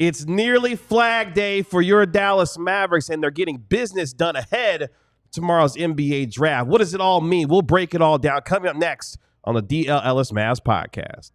It's nearly Flag Day for your Dallas Mavericks, and they're getting business done ahead of tomorrow's NBA draft. What does it all mean? We'll break it all down. Coming up next on the DLLS Mavs podcast.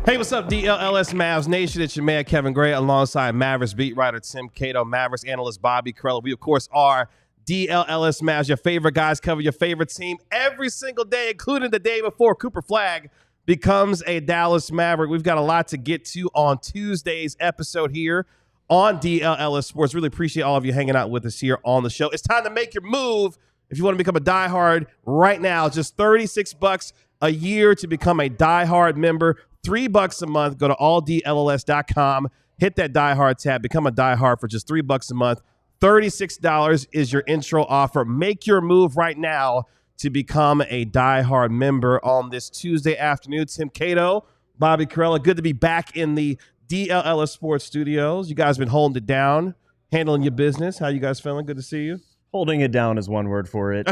Hey, what's up, DLLS Mavs Nation? It's your man, Kevin Gray, alongside Mavericks beat writer Tim Cato, Mavericks analyst Bobby Carella. We, of course, are DLLS Mavs, your favorite guys, cover your favorite team every single day, including the day before Cooper Flagg becomes a Dallas Maverick. We've got a lot to get to on Tuesday's episode here on DLLS Sports. Really appreciate all of you hanging out with us here on the show. It's time to make your move. If you want to become a diehard right now, just $36 a year to become a diehard member. $3 a month. Go to alldlls.com. Hit that diehard tab. Become a diehard for just $3 a month. $36 is your intro offer. Make your move right now to become a diehard member on this Tuesday afternoon. Tim Cato, Bobby Carella, good to be back in the DLLS Sports Studios. You guys been holding it down, handling your business. How you guys feeling? Good to see you. Holding it down is one word for it.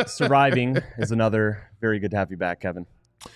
Surviving is another. Very good to have you back, Kevin.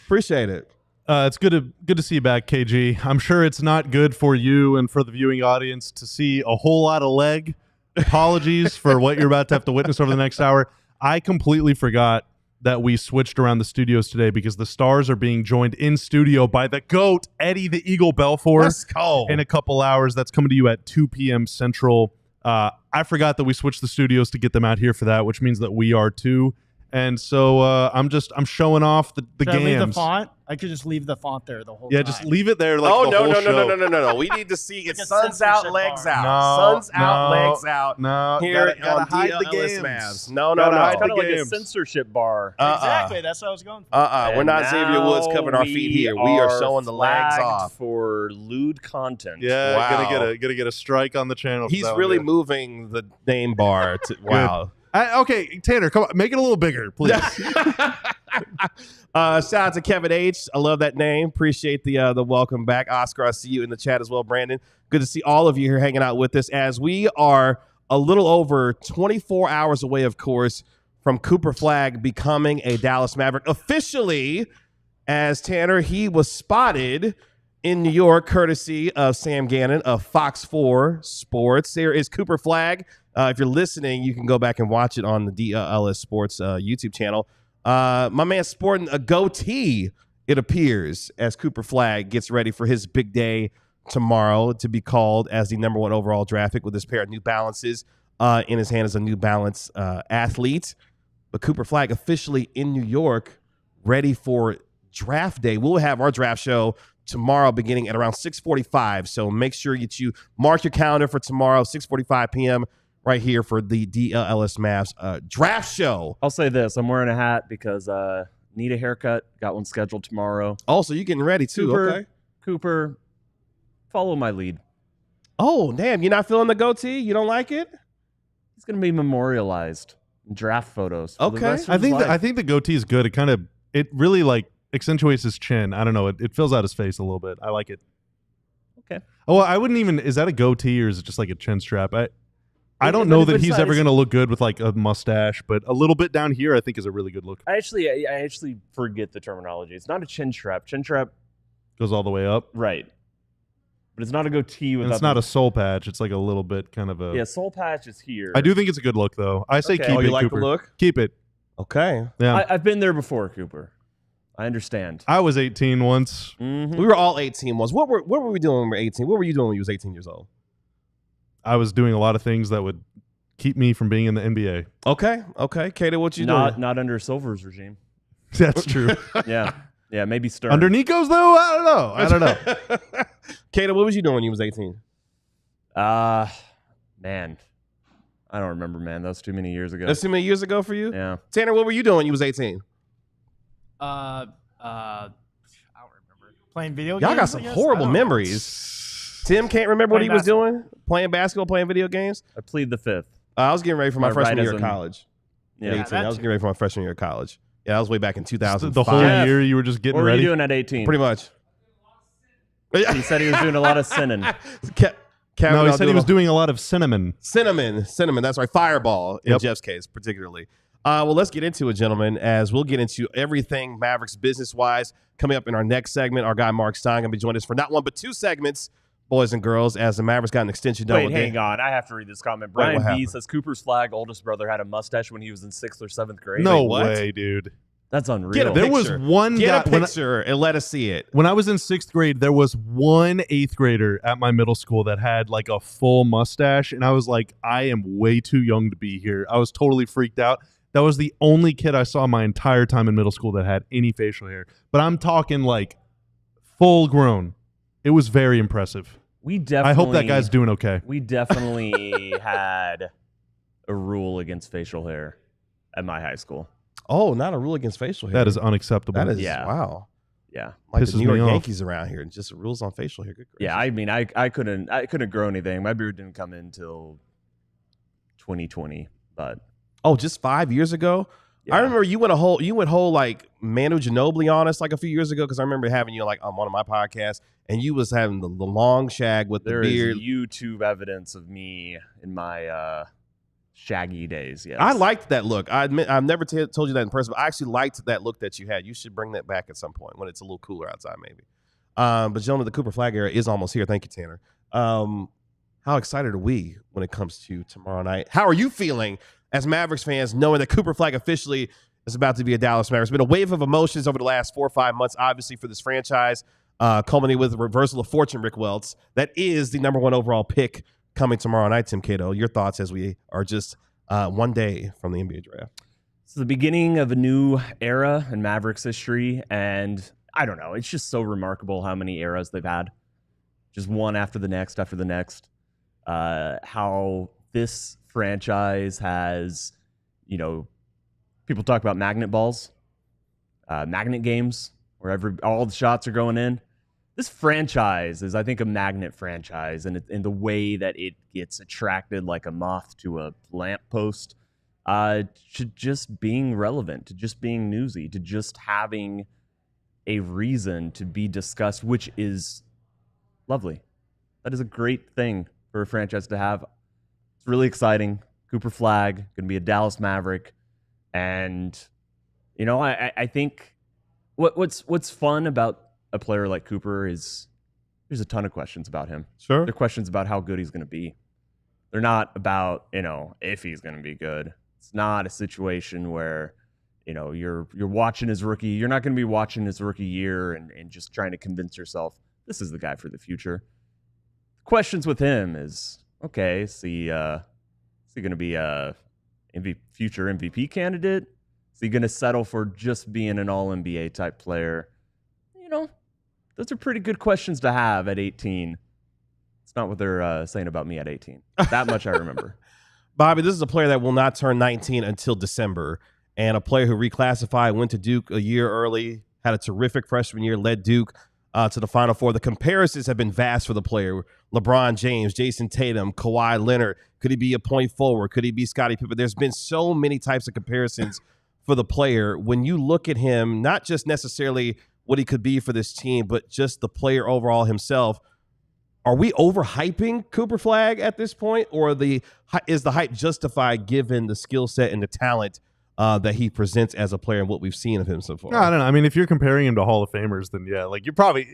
Appreciate it. It's good to see you back, KG. I'm sure it's not good for you and for the viewing audience to see a whole lot of leg. Apologies for what you're about to have to witness over the next hour. I completely forgot that we switched around the studios today because the Stars are being joined in studio by the GOAT, Eddie the Eagle Belfour. Let's go. In a couple hours. That's coming to you at 2 p.m. Central. I forgot that we switched the studios to get them out here for that, which means that we are too. And so I'm showing off the Should I leave the games. font? I could just leave the font there the whole time. Yeah, just leave it there. Like Oh, the no, whole no, show. no. We need to see it's Like a suns out, censorship legs bar. out. Suns out, legs out. No, Here gotta on hide the DLLS games. Mavs. No. Hide Kind of like a games. censorship bar. Exactly. That's what I was going for. We're And not Xavier Woods covering our feet here. We are showing the legs flagged off. for lewd content. Yeah, Wow. gonna get a strike on the channel. for He's that one, really yeah. moving the name bar. Wow. Okay, Tanner, come on, make it a little bigger, please. Shout out to Kevin H. I love that name. Appreciate the welcome back. Oscar, I see you in the chat as well, Brandon. Good to see all of you here hanging out with us as we are a little over 24 hours away, of course, from Cooper Flagg becoming a Dallas Maverick. Officially, as Tanner, he was spotted in New York, courtesy of Sam Gannon of Fox 4 Sports. There is Cooper Flagg. If you're listening, you can go back and watch it on the DLLS Sports YouTube channel. My man's sporting a goatee, it appears, as Cooper Flagg gets ready for his big day tomorrow to be called as the #1 overall draft pick with his pair of New Balances in his hand as a New Balance athlete. But Cooper Flagg officially in New York, ready for draft day. We'll have our draft show tomorrow beginning at around 6:45. So make sure you mark your calendar for tomorrow, 6:45 p.m., right here for the DLLS Mavs draft show. I'll say this. I'm wearing a hat because need a haircut. Got one scheduled tomorrow. Also, you getting ready too, okay? Cooper, follow my lead. Oh, damn. You're not feeling the goatee? You don't like it? He's going to be memorialized in draft photos. For the Okay. rest of I his think life. I think the goatee is good. It really like accentuates his chin. I don't know. It fills out his face a little bit. I like it. Okay. Oh, I wouldn't even. Is that a goatee or is it just like a chin strap? I don't But know if that it's he's not- ever it's- going to look good with like a mustache, but a little bit down here I think is a really good look. I actually forget the terminology. It's not a chin strap. Chin strap, Goes all the way up. right? But it's not a goatee And without. it's not a soul patch. It's like a little bit kind of a. Yeah, soul patch is here. I do think it's a good look though. I say Okay. keep Oh, it, you like Cooper. the look? Keep it. Okay. Yeah. I've been there before, Cooper. I understand. I was 18 once. Mhm. We were all 18 once. What were we doing when we were 18? What were you doing when you was 18 years old? I was doing a lot of things that would keep me from being in the NBA. Okay. Kato, what you doing? Not under Silver's regime. That's true. Yeah, maybe Stern. Under Nico's though, I don't know. Kato, what was you doing when you was 18? Man, I don't remember, man. That was too many years ago. That's too many years ago for you? Yeah. Tanner, what were you doing when you was 18? I don't remember. Playing video games. Y'all got some I guess? horrible I don't know. memories. Tim can't remember what he Playing was doing? Playing basketball, playing video games? I plead the fifth. I was getting ready for my Right freshman as year of in- college. Yeah. At 18. that I was too. getting ready for my freshman year of college. Yeah, that was way back in 2005. The whole Yeah. year you were just getting What were ready. you doing at 18? Pretty much. He said he was doing a lot of sinning. No, he said he was doing a lot of cinnamon. Cinnamon. That's right. Fireball in Yep. Jeff's case, particularly. Well, let's get into it, gentlemen, as we'll get into everything Mavericks business-wise. Coming up in our next segment, our guy Marc Stein going to be joining us for not one but two segments, boys and girls, as the Mavericks got an extension done. Wait, with hang on. I have to read this comment. Wait, what Brian B happened? says Cooper's Flagg oldest brother had a mustache when he was in 6th or 7th grade. No Wait, what? way, dude. That's unreal. Get a There was picture. one Get guy a picture and let us see it. when I was in 6th grade, there was one 8th grader at my middle school that had like a full mustache, and I was like, I am way too young to be here. I was totally freaked out. That was the only kid I saw my entire time in middle school that had any facial hair. But I'm talking like full grown. It was very impressive. We definitely. I hope that guy's doing okay. We definitely had a rule against facial hair at my high school. Oh, not a rule against facial hair. That is unacceptable. That is, Yeah. wow. Yeah. Like Pisses the New York me off. Yankees around here, just rules on facial hair. Good gracious. Yeah, I mean, I couldn't grow anything. My beard didn't come in until 2020, but Oh, just 5 years ago? yeah. I remember you went whole like Manu Ginobili on us like a few years ago because I remember having you like on one of my podcasts and you was having the long shag with There the is beard. YouTube evidence of me in my shaggy days. Yes, I liked that look. I admit I've never told you that in person, but I actually liked that look that you had. You should bring that back at some point when it's a little cooler outside, maybe. But gentlemen, the Cooper Flagg era is almost here. Thank you, Tanner. How excited are we when it comes to tomorrow night? How are you feeling as Mavericks fans, knowing that Cooper Flagg officially is about to be a Dallas Maverick? It's been a wave of emotions over the last 4 or 5 months, obviously, for this franchise, culminating with the reversal of fortune, Rick Welts. That is the number 1 overall pick coming tomorrow night, Tim Cato. Your thoughts as we are just one day from the NBA draft. It's the beginning of a new era in Mavericks history, and I don't know. It's just so remarkable how many eras they've had. Just one after the next, after the next. How this franchise has, you know, people talk about magnet balls, magnet games, where all the shots are going in. This franchise is, I think, a magnet franchise, and in the way that it gets attracted like a moth to a lamppost, to just being relevant, to just being newsy, to just having a reason to be discussed, which is lovely. That is a great thing for a franchise to have. It's really exciting. Cooper Flagg going to be a Dallas Maverick, and you know, I think what's fun about a player like Cooper is there's a ton of questions about him. Sure. There are questions about how good he's going to be. They're not about, you know, if he's going to be good. It's not a situation where, you know, you're watching his rookie. You're not going to be watching his rookie year and just trying to convince yourself this is the guy for the future. The questions with him is, okay, is he going to be a future MVP candidate? Is he going to settle for just being an all-NBA type player? You know, those are pretty good questions to have at 18. It's not what they're saying about me at 18. That much I remember. Bobby, this is a player that will not turn 19 until December, and a player who reclassified, went to Duke a year early, had a terrific freshman year, led Duke to the Final Four. The comparisons have been vast for the player. LeBron James, Jason Tatum, Kawhi Leonard. Could he be a point forward? Could he be Scottie Pippen? There's been so many types of comparisons for the player. When you look at him, not just necessarily what he could be for this team, but just the player overall himself, are we overhyping Cooper Flagg at this point, or is the hype justified given the skill set and the talent that he presents as a player and what we've seen of him so far? No, I don't know. I mean, if you're comparing him to Hall of Famers, then yeah, like you're probably.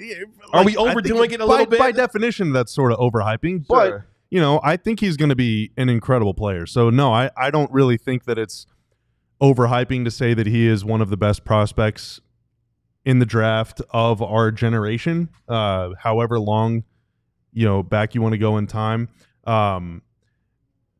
Are we overdoing it a little bit? By definition, that's sort of overhyping. But Sure. you know, I think he's going to be an incredible player. So no, I don't really think that it's overhyping to say that he is one of the best prospects in the draft of our generation. However long, you know, back you want to go in time.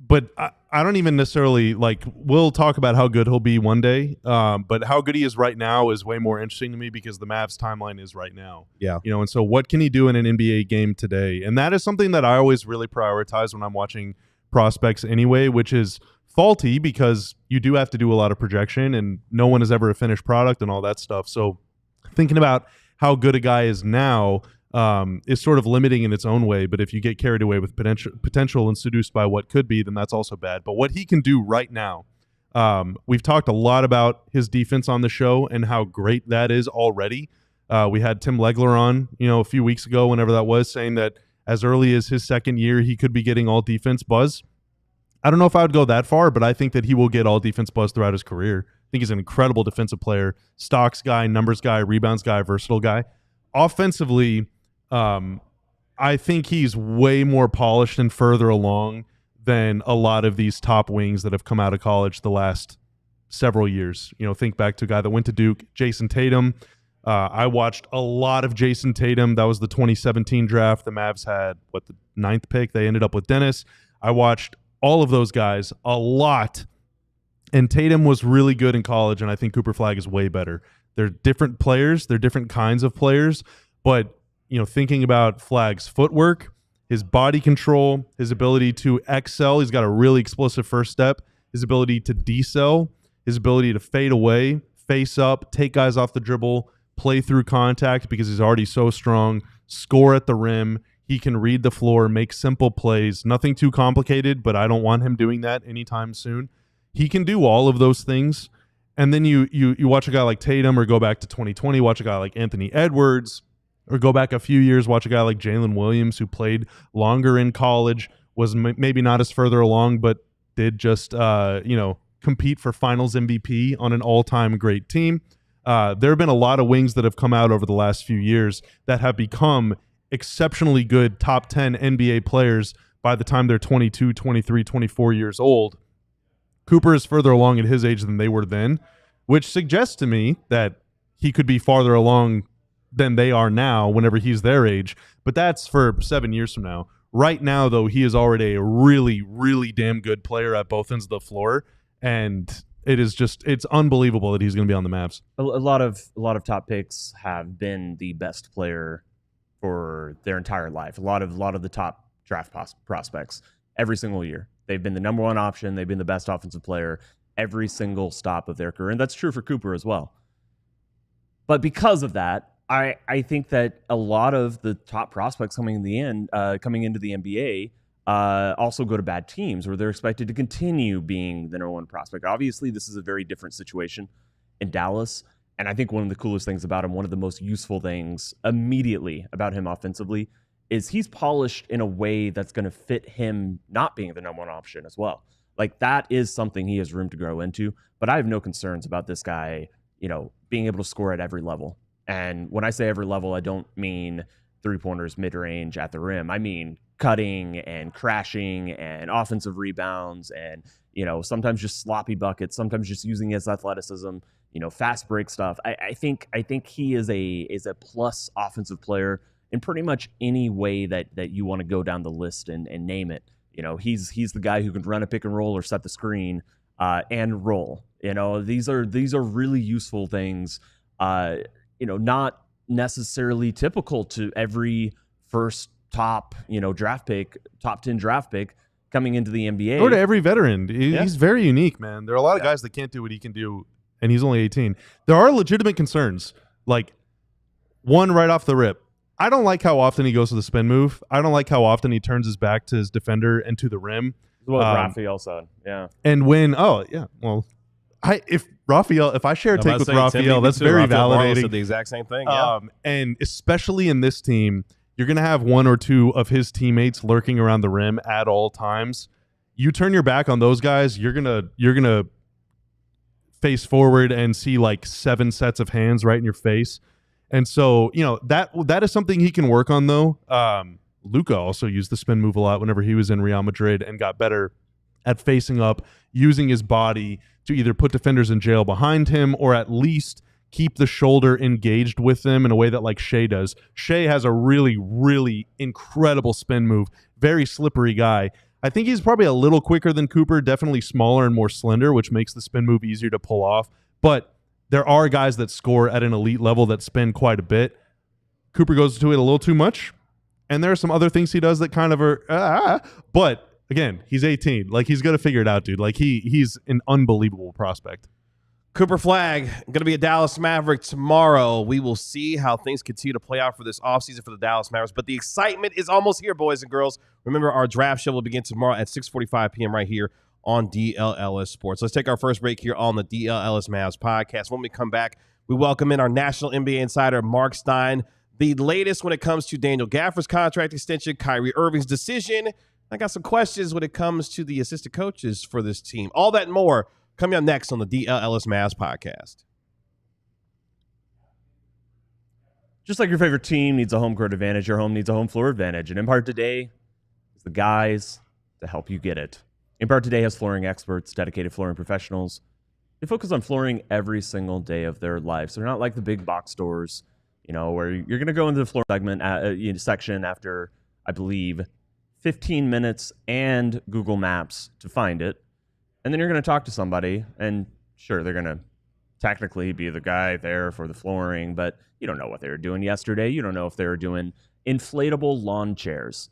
But I don't even necessarily like, we'll talk about how good he'll be one day. But how good he is right now is way more interesting to me because the Mavs timeline is right now. Yeah. You know, and so what can he do in an NBA game today? And that is something that I always really prioritize when I'm watching prospects anyway, which is faulty because you do have to do a lot of projection and no one is ever a finished product and all that stuff. So thinking about how good a guy is now is sort of limiting in its own way. But if you get carried away with potential and seduced by what could be, then that's also bad. But what he can do right now, we've talked a lot about his defense on the show and how great that is already. We had Tim Legler on, a few weeks ago, whenever that was, saying that as early as his second year, he could be getting all defense buzz. I don't know if I would go that far, but I think that he will get all defense buzz throughout his career. I think he's an incredible defensive player, stocks guy, numbers guy, rebounds guy, versatile guy. Offensively, I think he's way more polished and further along than a lot of these top wings that have come out of college the last several years. Think back to a guy that went to Duke, Jason Tatum. I watched a lot of Jason Tatum. That was the 2017 draft. The Mavs had, the 9th pick? They ended up with Dennis. I watched all of those guys a lot. And Tatum was really good in college, and I think Cooper Flagg is way better. They're different players. They're different kinds of players. But, thinking about Flagg's footwork, his body control, his ability to excel, he's got a really explosive first step, his ability to decel, his ability to fade away, face up, take guys off the dribble, play through contact because he's already so strong, score at the rim. He can read the floor, make simple plays, nothing too complicated, but I don't want him doing that anytime soon. He can do all of those things. And then you watch a guy like Tatum, or go back to 2020, watch a guy like Anthony Edwards, or go back a few years, watch a guy like Jalen Williams, who played longer in college, was maybe not as further along, but did just, compete for finals MVP on an all-time great team. There have been a lot of wings that have come out over the last few years that have become exceptionally good top 10 NBA players by the time they're 22, 23, 24 years old. Cooper is further along at his age than they were then, which suggests to me that he could be farther along than they are now whenever he's their age. But that's for 7 years from now. Right now, though, he is already a really, really damn good player at both ends of the floor. And it's unbelievable that he's going to be on the Mavs. A lot of top picks have been the best player for their entire life. A lot of the top draft prospects every single year. They've been the number one option. They've been the best offensive player every single stop of their career. And that's true for Cooper as well. But because of that, I think that a lot of the top prospects coming into the NBA also go to bad teams where they're expected to continue being the number one prospect. Obviously, this is a very different situation in Dallas. And I think one of the coolest things about him, one of the most useful things immediately about him offensively, is he's polished in a way that's going to fit him not being the number one option as well. Like, that is something he has room to grow into. But I have no concerns about this guy, being able to score at every level. And when I say every level, I don't mean three-pointers, mid-range, at the rim. I mean cutting and crashing and offensive rebounds and, sometimes just sloppy buckets, sometimes just using his athleticism, fast break stuff. I think he is a plus offensive player in pretty much any way that you want to go down the list and name it. He's the guy who can run a pick and roll or set the screen and roll. These are really useful things. Not necessarily typical to every first top 10 draft pick coming into the NBA. Or to every veteran. He's very unique, man. There are a lot of guys that can't do what he can do, and he's only 18. There are legitimate concerns. Like, one right off the rip. I don't like how often he goes to the spin move. I don't like how often he turns his back to his defender and to the rim. What Raphael said, yeah. And when, if I share a take with Raphael, that's very validating. Said the exact same thing. Yeah. And especially in this team, you're going to have one or two of his teammates lurking around the rim at all times. You turn your back on those guys, you're gonna face forward and see like 7 sets of hands right in your face. And so, that is something he can work on, though. Luka also used the spin move a lot whenever he was in Real Madrid and got better at facing up, using his body to either put defenders in jail behind him or at least keep the shoulder engaged with them in a way that like Shea does. Shea has a really, really incredible spin move, very slippery guy. I think he's probably a little quicker than Cooper, definitely smaller and more slender, which makes the spin move easier to pull off. But there are guys that score at an elite level that spin quite a bit. Cooper goes to it a little too much. And there are some other things he does that kind of are, but again, he's 18. Like, he's going to figure it out, dude. Like, he's an unbelievable prospect. Cooper Flagg going to be a Dallas Maverick tomorrow. We will see how things continue to play out for this offseason for the Dallas Mavericks. But the excitement is almost here, boys and girls. Remember, our draft show will begin tomorrow at 6:45 p.m. right here on DLLS Sports. Let's take our first break here on the DLLS Mavs podcast. When we come back, we welcome in our national NBA insider, Marc Stein. The latest when it comes to Daniel Gafford's contract extension, Kyrie Irving's decision. I got some questions when it comes to the assistant coaches for this team. All that and more coming up next on the DLLS Mavs podcast. Just like your favorite team needs a home court advantage, your home needs a home floor advantage. And Impart Today is the guys to help you get it. Impart Today has flooring experts, dedicated flooring professionals. They focus on flooring every single day of their lives. So they're not like the big box stores, where you're going to go into the floor section after, I believe, 15 minutes and Google Maps to find it. And then you're going to talk to somebody, and sure, they're going to technically be the guy there for the flooring, but you don't know what they were doing yesterday. You don't know if they were doing inflatable lawn chairs.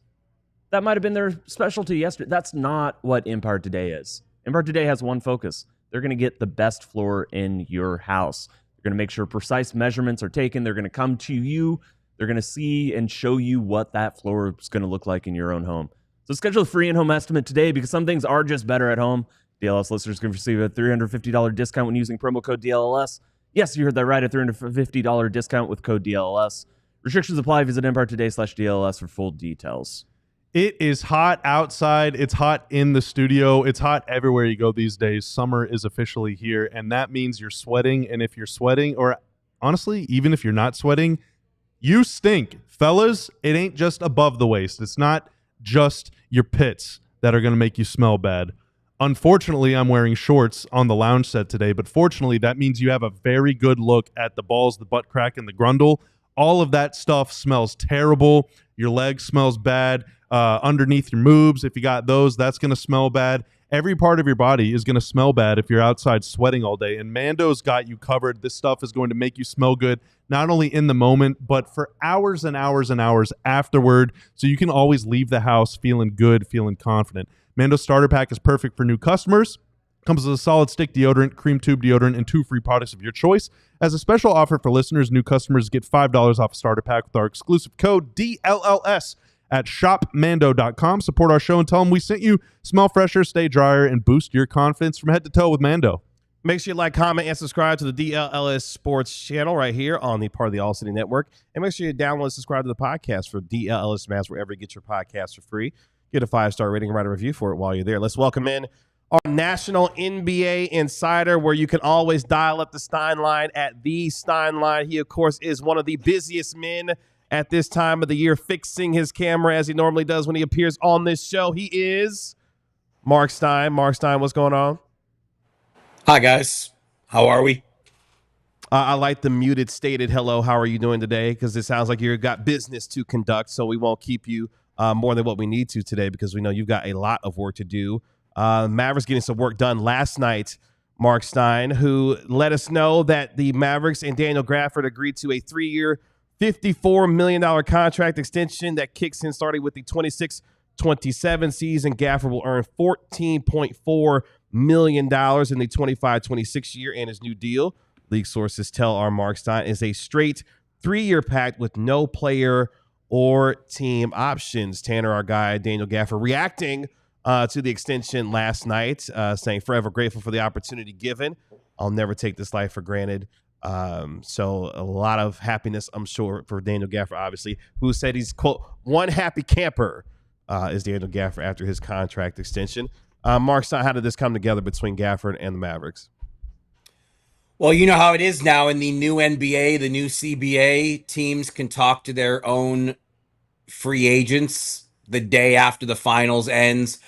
That might have been their specialty yesterday. That's not what Impart Today is. Impart Today has one focus. They're going to get the best floor in your house. They're going to make sure precise measurements are taken. They're going to come to you. They're going to see and show you what that floor is going to look like in your own home. So schedule a free in-home estimate today because some things are just better at home. DLS listeners can receive a $350 discount when using promo code DLLS. Yes, you heard that right, a $350 discount with code DLLS. Restrictions apply. Visit imparttoday.com/DLLS for full details. It is hot outside. It's hot in the studio. It's hot everywhere you go these days. Summer is officially here, and that means you're sweating. And if you're sweating, or honestly, even if you're not sweating, you stink. Fellas, it ain't just above the waist. It's not just your pits that are going to make you smell bad. Unfortunately, I'm wearing shorts on the lounge set today, but fortunately, that means you have a very good look at the balls, the butt crack, and the grundle. All of that stuff smells terrible. Your leg smells bad. Underneath your moobs, if you got those, that's going to smell bad. Every part of your body is going to smell bad if you're outside sweating all day, and Mando's got you covered. This stuff is going to make you smell good, not only in the moment, but for hours and hours and hours afterward, so you can always leave the house feeling good, feeling confident. Mando's starter pack is perfect for new customers. Comes with a solid stick deodorant, cream tube deodorant, and 2 free products of your choice. As a special offer for listeners, new customers get $5 off a starter pack with our exclusive code DLLS at shopmando.com. Support our show and tell them we sent you. Smell fresher, stay drier, and boost your confidence from head to toe with Mando. Make sure you like, comment, and subscribe to the DLLS Sports channel right here on the part of the ALLCITY Network. And make sure you download and subscribe to the podcast for DLLS Mavs wherever you get your podcasts for free. Get a 5-star rating and write a review for it while you're there. Let's welcome in our national NBA insider, where you can always dial up the Stein line at the Stein line. He, of course, is one of the busiest men at this time of the year, fixing his camera as he normally does when he appears on this show. He is Marc Stein. Marc Stein, what's going on? Hi, guys. How are we? I like the muted stated hello. How are you doing today? Because it sounds like you've got business to conduct, so we won't keep you more than what we need to today because we know you've got a lot of work to do. Mavericks getting some work done last night, Marc Stein, who let us know that the Mavericks and Daniel Gafford agreed to a 3-year, $54 million contract extension that kicks in starting with the 26-27 season. Gafford will earn $14.4 million in the 25-26 year, and his new deal, league sources tell our Marc Stein, is a straight 3-year pact with no player or team options. Tanner, our guy, Daniel Gafford, reacting to the extension last night, saying, forever grateful for the opportunity given. I'll never take this life for granted. So a lot of happiness, I'm sure, for Daniel Gafford, obviously, who said he's, quote, one happy camper is Daniel Gafford after his contract extension. Marc Stein, how did this come together between Gafford and the Mavericks? Well, you know how it is now in the new NBA, the new CBA. Teams can talk to their own free agents the day after the finals ends.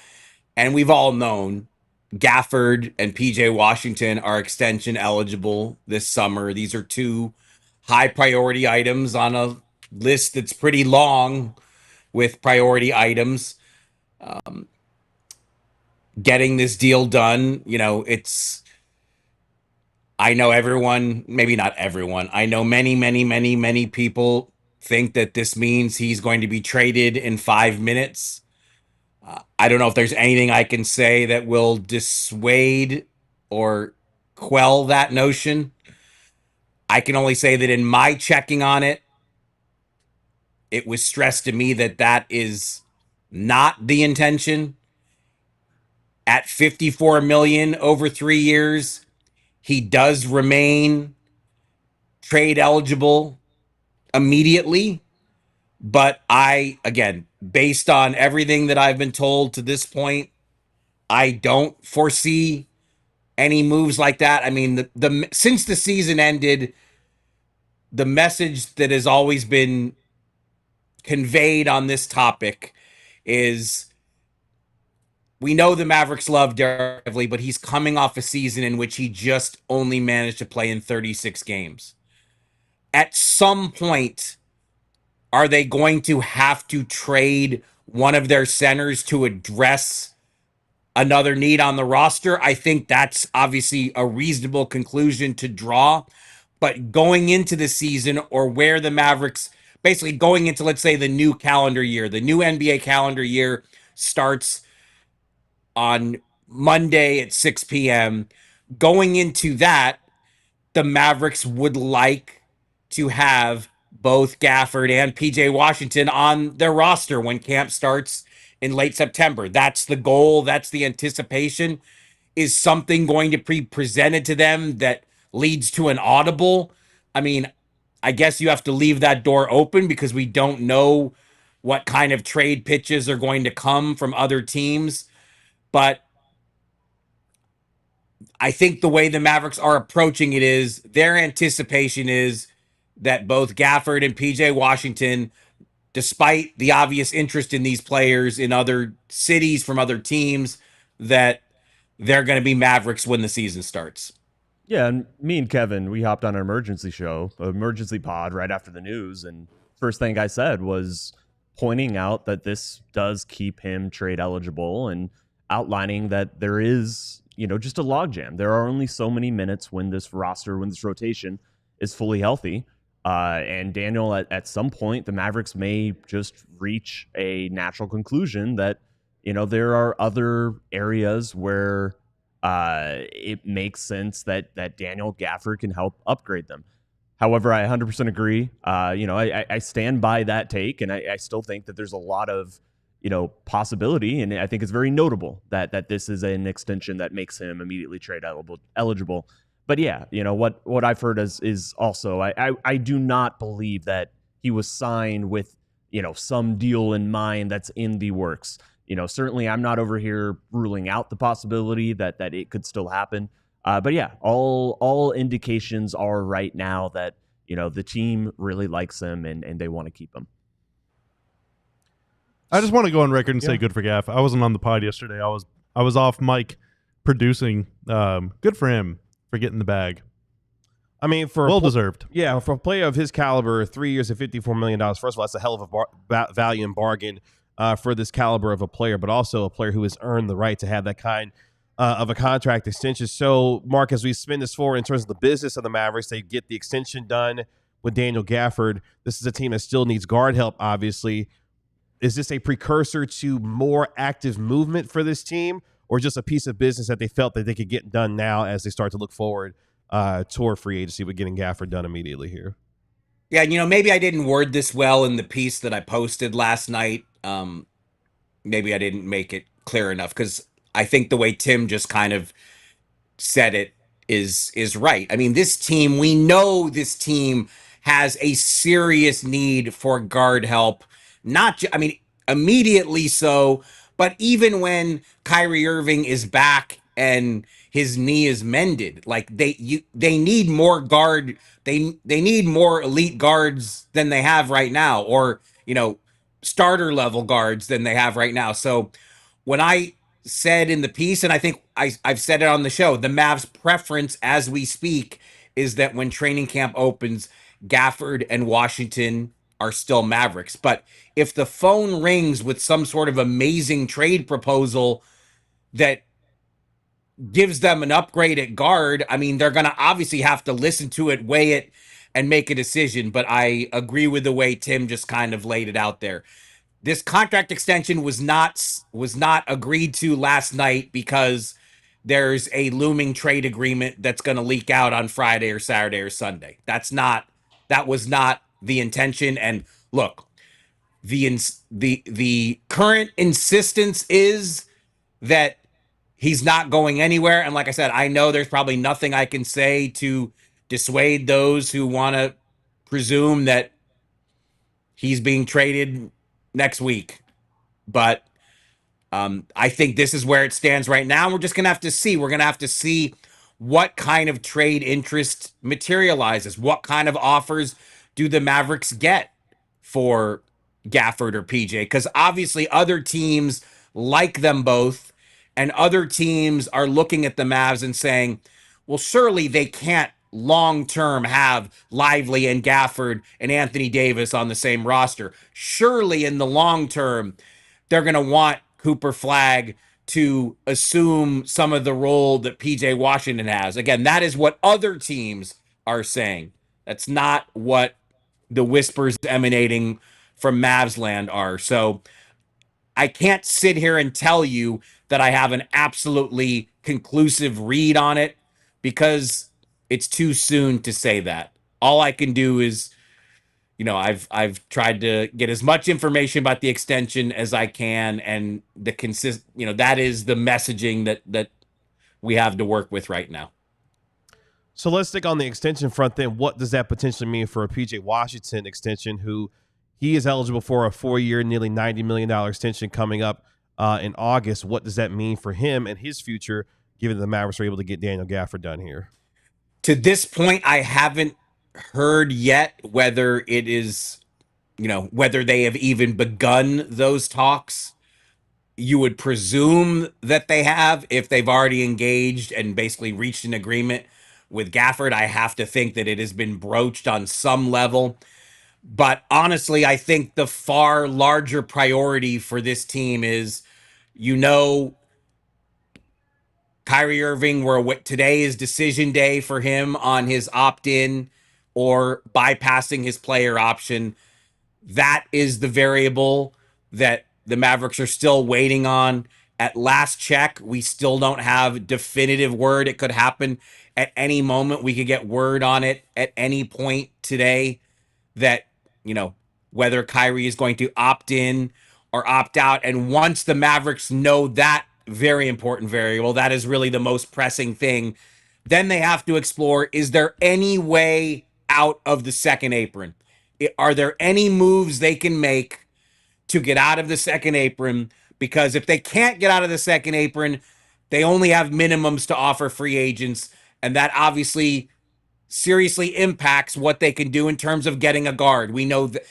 And we've all known Gafford and PJ Washington are extension eligible this summer. These are 2 high priority items on a list that's pretty long with priority items. Getting this deal done, I know everyone, maybe not everyone, I know many people think that this means he's going to be traded in 5 minutes. I don't know if there's anything I can say that will dissuade or quell that notion. I can only say that in my checking on it, it was stressed to me that that is not the intention. At 54 million over 3 years, he does remain trade eligible immediately. But again, based on everything that I've been told to this point, I don't foresee any moves like that. I mean, since the season ended, the message that has always been conveyed on this topic is we know the Mavericks love Derek Lively, but he's coming off a season in which he just only managed to play in 36 games. At some point, are they going to have to trade one of their centers to address another need on the roster? I think that's obviously a reasonable conclusion to draw. But going into the season, or where the Mavericks, basically going into, let's say, the new calendar year, the new NBA calendar year starts on Monday at 6 p.m. Going into that, the Mavericks would like to have both Gafford and PJ Washington on their roster when camp starts in late September. That's the goal. That's the anticipation. Is something going to be presented to them that leads to an audible? I mean, I guess you have to leave that door open because we don't know what kind of trade pitches are going to come from other teams. But I think the way the Mavericks are approaching it is their anticipation is that both Gafford and PJ Washington, despite the obvious interest in these players in other cities from other teams, that they're going to be Mavericks when the season starts. Yeah, and me and Kevin, we hopped on an emergency pod right after the news, and first thing I said was pointing out that this does keep him trade eligible and outlining that there is, just a logjam. There are only so many minutes when this rotation is fully healthy. And Daniel, at some point, the Mavericks may just reach a natural conclusion that, there are other areas where it makes sense that Daniel Gafford can help upgrade them. However, I 100% agree. I stand by that take, and I still think that there's a lot of, possibility, and I think it's very notable that this is an extension that makes him immediately trade eligible. But yeah, what I've heard is also I do not believe that he was signed with some deal in mind that's in the works. Certainly I'm not over here ruling out the possibility that it could still happen. But yeah, all indications are right now that the team really likes him and they want to keep him. I just want to go on record and say good for Gaff. I wasn't on the pod yesterday. I was off mic producing. Good for him for getting the bag. I mean, well-deserved. Yeah, for a player of his caliber, 3 years at $54 million, first of all, that's a hell of a value and bargain for this caliber of a player, but also a player who has earned the right to have that kind of a contract extension. So, Mark, as we spin this forward in terms of the business of the Mavericks, they get the extension done with Daniel Gafford. This is a team that still needs guard help, obviously. Is this a precursor to more active movement for this team, or just a piece of business that they felt that they could get done now as they start to look forward toward free agency with getting Gafford done immediately here? Yeah, maybe I didn't word this well in the piece that I posted last night. Maybe I didn't make it clear enough, because I think the way Tim just kind of said it is right. I mean, we know this team has a serious need for guard help. Immediately so, but even when Kyrie Irving is back and his knee is mended, like they need more guard. They need more elite guards than they have right now, or starter level guards than they have right now. So when I said in the piece, and I think I've said it on the show, the Mavs' preference as we speak is that when training camp opens, Gafford and Washington are still Mavericks. But if the phone rings with some sort of amazing trade proposal that gives them an upgrade at guard, I mean, they're going to obviously have to listen to it, weigh it, and make a decision. But I agree with the way Tim just kind of laid it out there. this contract extension was not agreed to last night because there's a looming trade agreement that's going to leak out on Friday or Saturday or Sunday. That was not the intention. And look, the current insistence is that he's not going anywhere. And like I said, I know there's probably nothing I can say to dissuade those who want to presume that he's being traded next week. But I think this is where it stands right now. We're just going to have to see. We're going to have to see what kind of trade interest materializes. What kind of offers do the Mavericks get for Gafford or PJ? Because obviously other teams like them both, and other teams are looking at the Mavs and saying, well, surely they can't long-term have Lively and Gafford and Anthony Davis on the same roster. Surely in the long term, they're going to want Cooper Flagg to assume some of the role that PJ Washington has. Again, that is what other teams are saying. That's not what the whispers emanating from Mavs land are. So I can't sit here and tell you that I have an absolutely conclusive read on it because it's too soon to say that. All I can do is, I've tried to get as much information about the extension as I can, and that is the messaging that we have to work with right now. So let's stick on the extension front then. What does that potentially mean for a PJ Washington extension, who he is eligible for a 4-year, nearly $90 million extension coming up in August? What does that mean for him and his future, given that the Mavericks were able to get Daniel Gafford done here? To this point, I haven't heard yet whether it is, whether they have even begun those talks. You would presume that they have if they've already engaged and basically reached an agreement with Gafford. I have to think that it has been broached on some level. But honestly, I think the far larger priority for this team is, Kyrie Irving, today is decision day for him on his opt-in or bypassing his player option. That is the variable that the Mavericks are still waiting on. At last check, we still don't have definitive word. It could happen at any moment. We could get word on it at any point today that, whether Kyrie is going to opt in or opt out. And once the Mavericks know that very important variable, that is really the most pressing thing, then they have to explore, is there any way out of the second apron? Are there any moves they can make to get out of the second apron? Because if they can't get out of the second apron, they only have minimums to offer free agents, and that obviously seriously impacts what they can do in terms of getting a guard. We know that,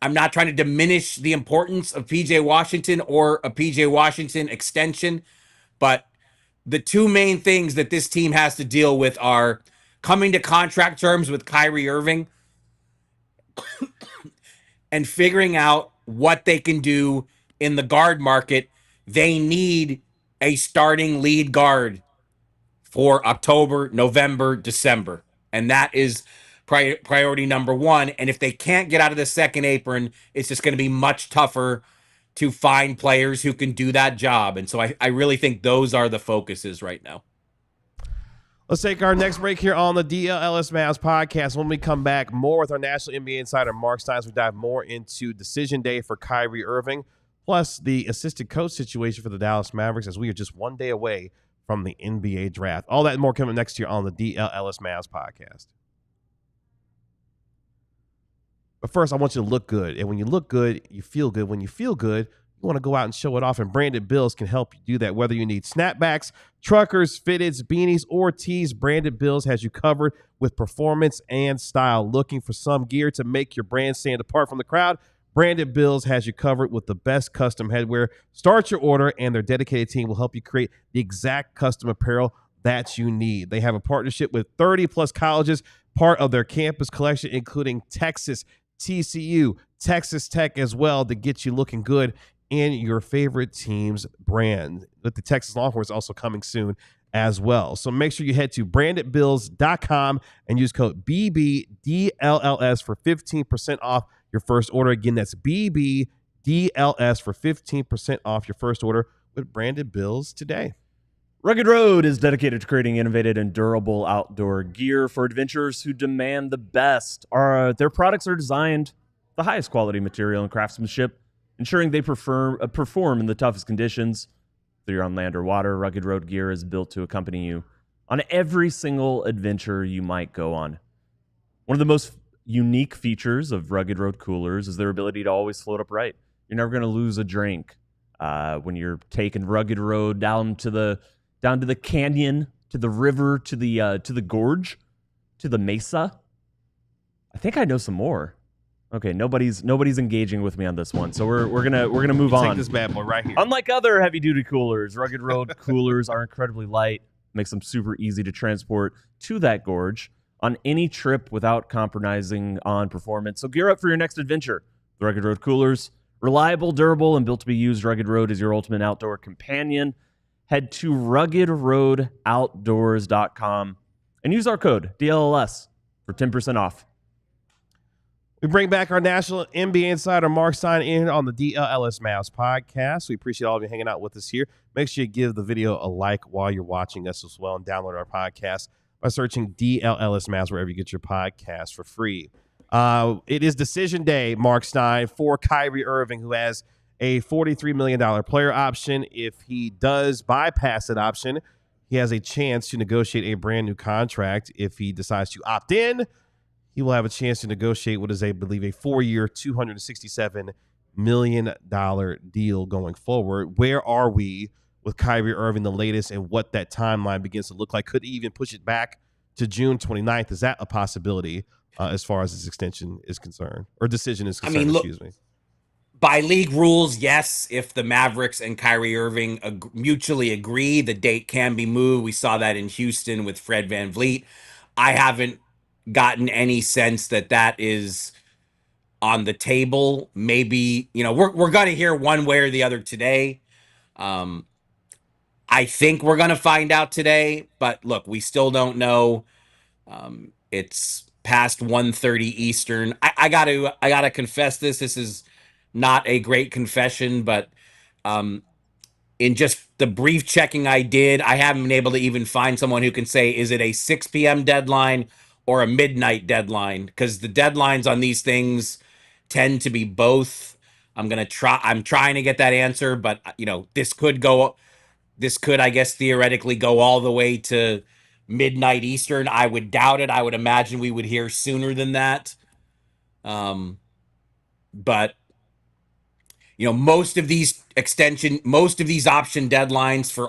I'm not trying to diminish the importance of PJ Washington or a PJ Washington extension, but the two main things that this team has to deal with are coming to contract terms with Kyrie Irving and figuring out what they can do in the guard market. They need a starting lead guard for October, November, December. And that is priority number one. And if they can't get out of the second apron, it's just going to be much tougher to find players who can do that job. And so I really think those are the focuses right now. Let's take our next break here on the DLLS Mavs podcast. When we come back, more with our national NBA insider, Marc Stein, as we dive more into decision day for Kyrie Irving, plus the assistant coach situation for the Dallas Mavericks, as we are just one day away from the NBA draft. All that and more coming next year on the DLLS Mavs podcast. But first, I want you to look good. And when you look good, you feel good. When you feel good, you want to go out and show it off. And Branded Bills can help you do that. Whether you need snapbacks, truckers, fitteds, beanies, or tees, Branded Bills has you covered with performance and style. Looking for some gear to make your brand stand apart from the crowd? Branded Bills has you covered with the best custom headwear. Start your order, and their dedicated team will help you create the exact custom apparel that you need. They have a partnership with 30-plus colleges, part of their campus collection, including Texas, TCU, Texas Tech as well, to get you looking good in your favorite team's brand. With the Texas Longhorns also coming soon as well. So make sure you head to brandedbills.com and use code BBDLLS for 15% off your first order. Again, that's BBDLLS DLS for 15% off your first order with branded bills today. Rugged Road is dedicated to creating innovative and durable outdoor gear for adventurers who demand the best. Their products are designed the highest quality material and craftsmanship, ensuring they perform in the toughest conditions. Whether you're on land or water, Rugged Road gear is built to accompany you on every single adventure you might go on. One of the most unique features of Rugged Road coolers is their ability to always float upright. You're never going to lose a drink when you're taking Rugged Road down to the canyon, to the river, to the gorge, to the mesa. I think I know some more. Okay, nobody's engaging with me on this one, so we're gonna move on. Take this bad boy right here. Unlike other heavy duty coolers, Rugged Road coolers are incredibly light, makes them super easy to transport to that gorge on any trip without compromising on performance. So gear up for your next adventure. The Rugged Road coolers, reliable, durable, and built to be used. Rugged Road is your ultimate outdoor companion. Head to ruggedroadoutdoors.com and use our code DLLS for 10% off. We bring back our national NBA insider, Marc Stein, in on the DLLS Mavs podcast. We appreciate all of you hanging out with us here. Make sure you give the video a like while you're watching us as well, and download our podcast by searching DLLS Mavs wherever you get your podcast for free. It is decision day, Marc Stein, for Kyrie Irving, who has a $43 million player option. If he does bypass that option, he has a chance to negotiate a brand new contract. If he decides to opt in, he will have a chance to negotiate what is, I believe, a 4-year, $267 million deal going forward. Where are we with Kyrie Irving, the latest, and what that timeline begins to look like? Could he even push it back to June 29th? Is that a possibility as far as his extension is concerned, or decision is concerned? Excuse me. By league rules, yes, if the Mavericks and Kyrie Irving mutually agree, the date can be moved. We saw that in Houston with Fred VanVleet. I haven't gotten any sense that that is on the table. Maybe, we're going to hear one way or the other today. I think we're going to find out today, but look, we still don't know. It's past 1:30 Eastern. I gotta confess this. This is not a great confession, but in just the brief checking I did, I haven't been able to even find someone who can say, is it a 6 p.m. deadline or a midnight deadline? Because the deadlines on these things tend to be both. I'm trying to get that answer, but this could, I guess, theoretically go all the way to midnight Eastern. I would doubt it. I would imagine we would hear sooner than that. But most of these option deadlines for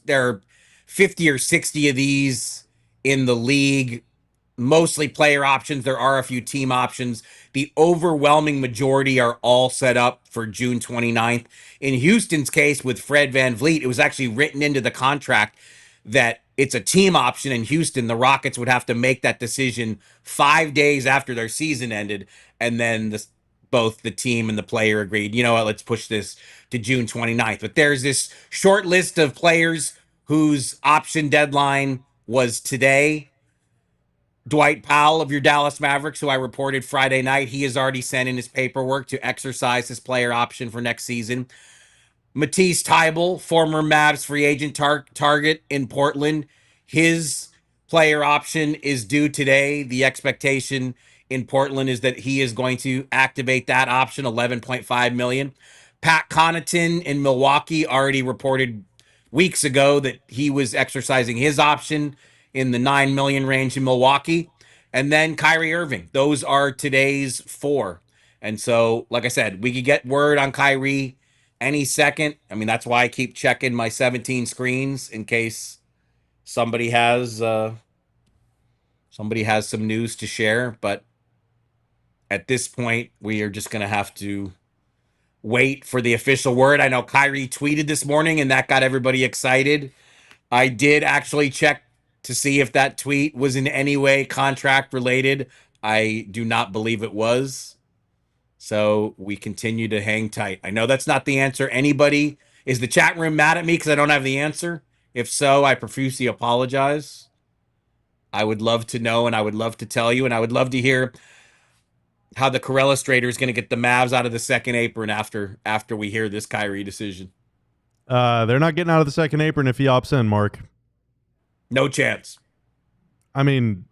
there are 50 or 60 of these in the league, mostly player options. There are a few team options. The overwhelming majority are all set up for June 29th. In Houston's case with Fred VanVleet, it was actually written into the contract that it's a team option in Houston. The Rockets would have to make that decision 5 days after their season ended, and then both the team and the player agreed, you know what, let's push this to June 29th. But there's this short list of players whose option deadline was today. Dwight Powell of your Dallas Mavericks, who I reported Friday night, he has already sent in his paperwork to exercise his player option for next season. Matisse Thybulle, former Mavs free agent target in Portland, his player option is due today. The expectation in Portland is that he is going to activate that option, $11.5 million. Pat Connaughton in Milwaukee already reported weeks ago that he was exercising his option in the $9 million range in Milwaukee. And then Kyrie Irving. Those are today's 4. And so, like I said, we could get word on Kyrie any second. I mean, that's why I keep checking my 17 screens in case somebody has some news to share. But at this point, we are just going to have to wait for the official word. I know Kyrie tweeted this morning, and that got everybody excited. I did actually check to see if that tweet was in any way contract related. I do not believe it was. So we continue to hang tight. I know that's not the answer. Anybody, is the chat room mad at me because I don't have the answer? If so, I profusely apologize. I would love to know, and I would love to tell you, and I would love to hear how the Corellistrator is going to get the Mavs out of the second apron after we hear this Kyrie decision. They're not getting out of the second apron if he opts in, Mark. No chance. I mean,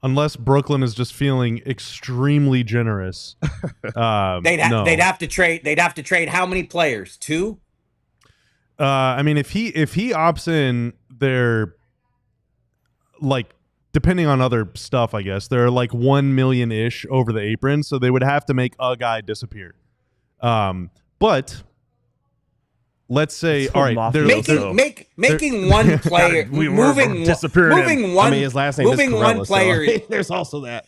unless Brooklyn is just feeling extremely generous. They'd have to trade. They'd have to trade how many players? 2? I mean, if he opts in, they're like, depending on other stuff, I guess they're like 1 million ish over the apron, so they would have to make a guy disappear. But let's say, all right, making one player moving one. I mean, his last name moving is one Corella, player. So there's also that.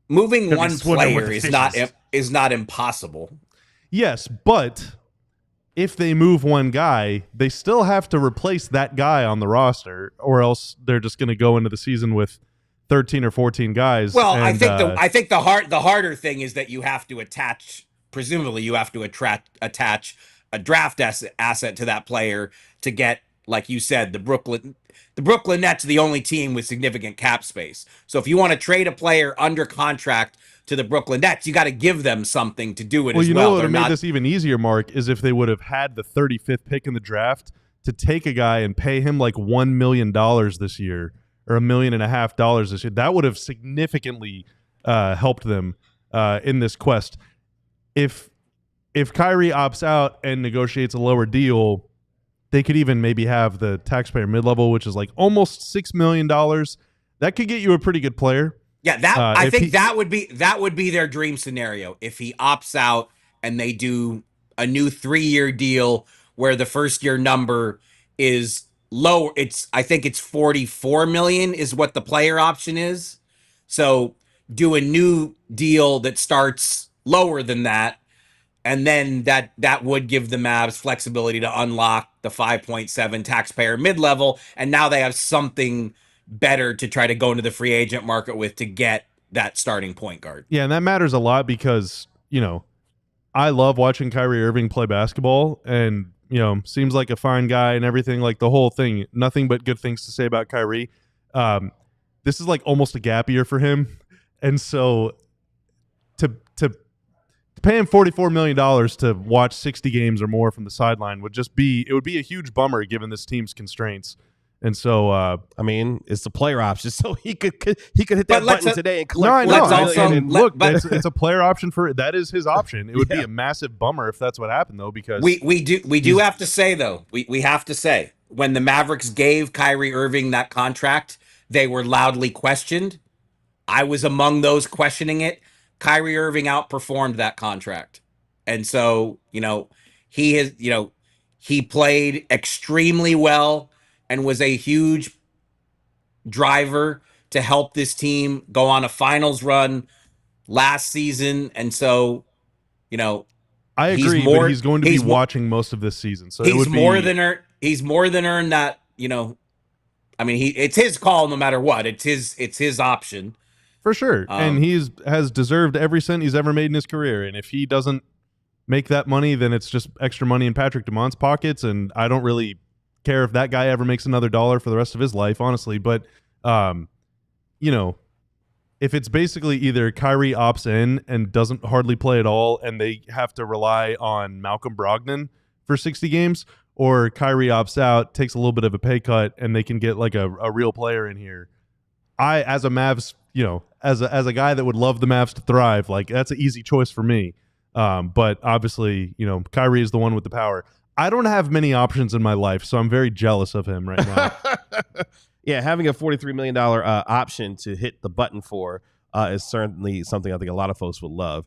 Moving one swimming with player the is not impossible. Yes, but if they move one guy, they still have to replace that guy on the roster, or else they're just going to go into the season with 13 or 14 guys. Well, I think the harder thing is that you have to attach. Presumably, you have to attach a draft asset to that player to get, like you said, the Brooklyn Nets are the only team with significant cap space. So if you want to trade a player under contract to the Brooklyn Nets, you got to give them something to do it well, as you well. know what would have made this even easier, Mark, is if they would have had the 35th pick in the draft to take a guy and pay him like $1 million this year or $1.5 million this year. That would have significantly helped them in this quest. If Kyrie opts out and negotiates a lower deal, they could even maybe have the taxpayer mid-level, which is like almost $6 million. That could get you a pretty good player. Yeah, I think that would be their dream scenario if he opts out and they do a new 3-year deal where the first year number is low. I think it's 44 million is what the player option is. So do a new deal that starts lower than that, and then that would give the Mavs flexibility to unlock the 5.7 taxpayer mid-level, and now they have something better to try to go into the free agent market with to get that starting point guard. Yeah, and that matters a lot because, I love watching Kyrie Irving play basketball, and, seems like a fine guy and everything, like the whole thing. Nothing but good things to say about Kyrie. This is like almost a gap year for him. And so to pay him $44 million to watch 60 games or more from the sideline would be a huge bummer given this team's constraints. And so, I mean, it's the player option, so he could hit that button today and collect. No, I know. Also, and look, it's a player option that is his option. It would be a massive bummer if that's what happened, though, because we do have to say though, we have to say when the Mavericks gave Kyrie Irving that contract, they were loudly questioned. I was among those questioning it. Kyrie Irving outperformed that contract, and so he played extremely well and was a huge driver to help this team go on a finals run last season. And so, I agree, but he's going to be watching most of this season. So he's more than earned that, I mean, it's his call no matter what. It's his option. For sure. And has deserved every cent he's ever made in his career. And if he doesn't make that money, then it's just extra money in Patrick Dumont's pockets. And I don't really care if that guy ever makes another dollar for the rest of his life, honestly. But, if it's basically either Kyrie opts in and doesn't hardly play at all and they have to rely on Malcolm Brogdon for 60 games, or Kyrie opts out, takes a little bit of a pay cut, and they can get like a real player in here. As a Mavs, as a guy that would love the Mavs to thrive, like that's an easy choice for me. But obviously, Kyrie is the one with the power. I don't have many options in my life, so I'm very jealous of him right now. Yeah, having a $43 million option to hit the button for is certainly something I think a lot of folks would love.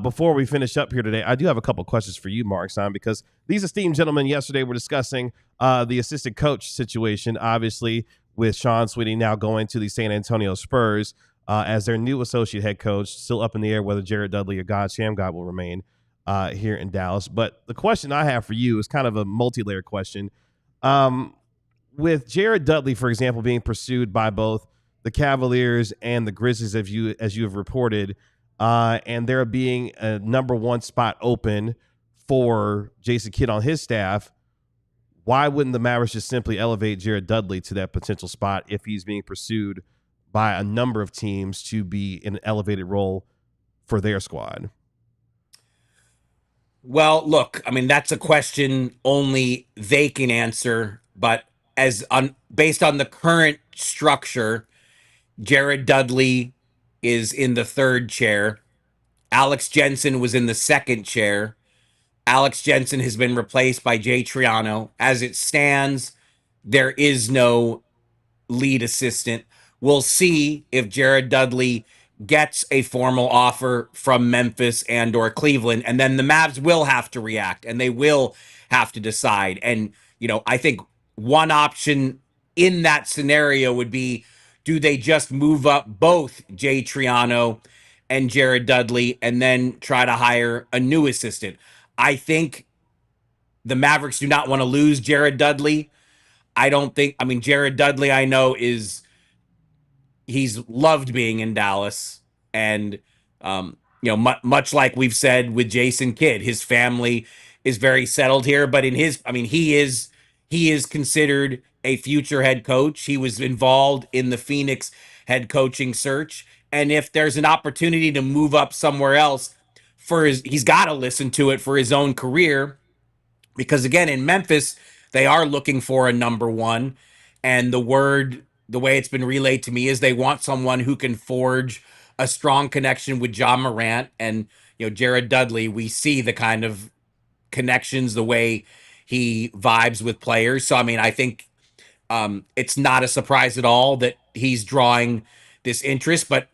Before we finish up here today, I do have a couple questions for you, Marc Stein, because these esteemed gentlemen yesterday were discussing the assistant coach situation, obviously, with Sean Sweeney now going to the San Antonio Spurs as their new associate head coach. Still up in the air whether Jared Dudley or God Shammgod will remain here in Dallas. But the question I have for you is kind of a multi-layered question. With Jared Dudley, for example, being pursued by both the Cavaliers and the Grizzlies, as you have reported, and there being a number one spot open for Jason Kidd on his staff, why wouldn't the Mavericks just simply elevate Jared Dudley to that potential spot if he's being pursued by a number of teams to be in an elevated role for their squad? Well, look, I mean, that's a question only they can answer. But based on the current structure, Jared Dudley is in the third chair. Alex Jensen was in the second chair. Alex Jensen has been replaced by Jay Triano. As it stands, there is no lead assistant. We'll see if Jared Dudley gets a formal offer from Memphis and or Cleveland, and then the Mavs will have to react and they will have to decide. And, I think one option in that scenario would be, do they just move up both Jay Triano and Jared Dudley and then try to hire a new assistant? I think the Mavericks do not want to lose Jared Dudley. Jared Dudley, I know, he's loved being in Dallas. And, much like we've said with Jason Kidd, his family is very settled here. But he is considered a future head coach. He was involved in the Phoenix head coaching search. And if there's an opportunity to move up somewhere else, he's got to listen to it for his own career. Because again, in Memphis, they are looking for a number one. And the way it's been relayed to me is they want someone who can forge a strong connection with John Morant and, Jared Dudley. We see the kind of connections, the way he vibes with players. So, I think it's not a surprise at all that he's drawing this interest. But,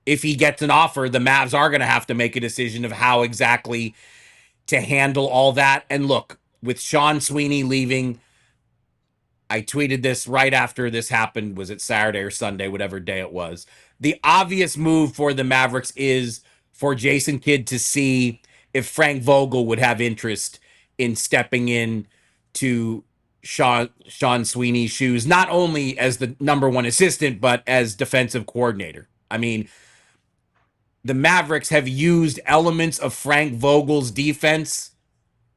if he gets an offer, the Mavs are going to have to make a decision of how exactly to handle all that. And look, with Sean Sweeney leaving, I tweeted this right after this happened. Was it Saturday or Sunday, whatever day it was? The obvious move for the Mavericks is for Jason Kidd to see if Frank Vogel would have interest in stepping in to Sean Sweeney's shoes, not only as the number one assistant, but as defensive coordinator. The Mavericks have used elements of Frank Vogel's defense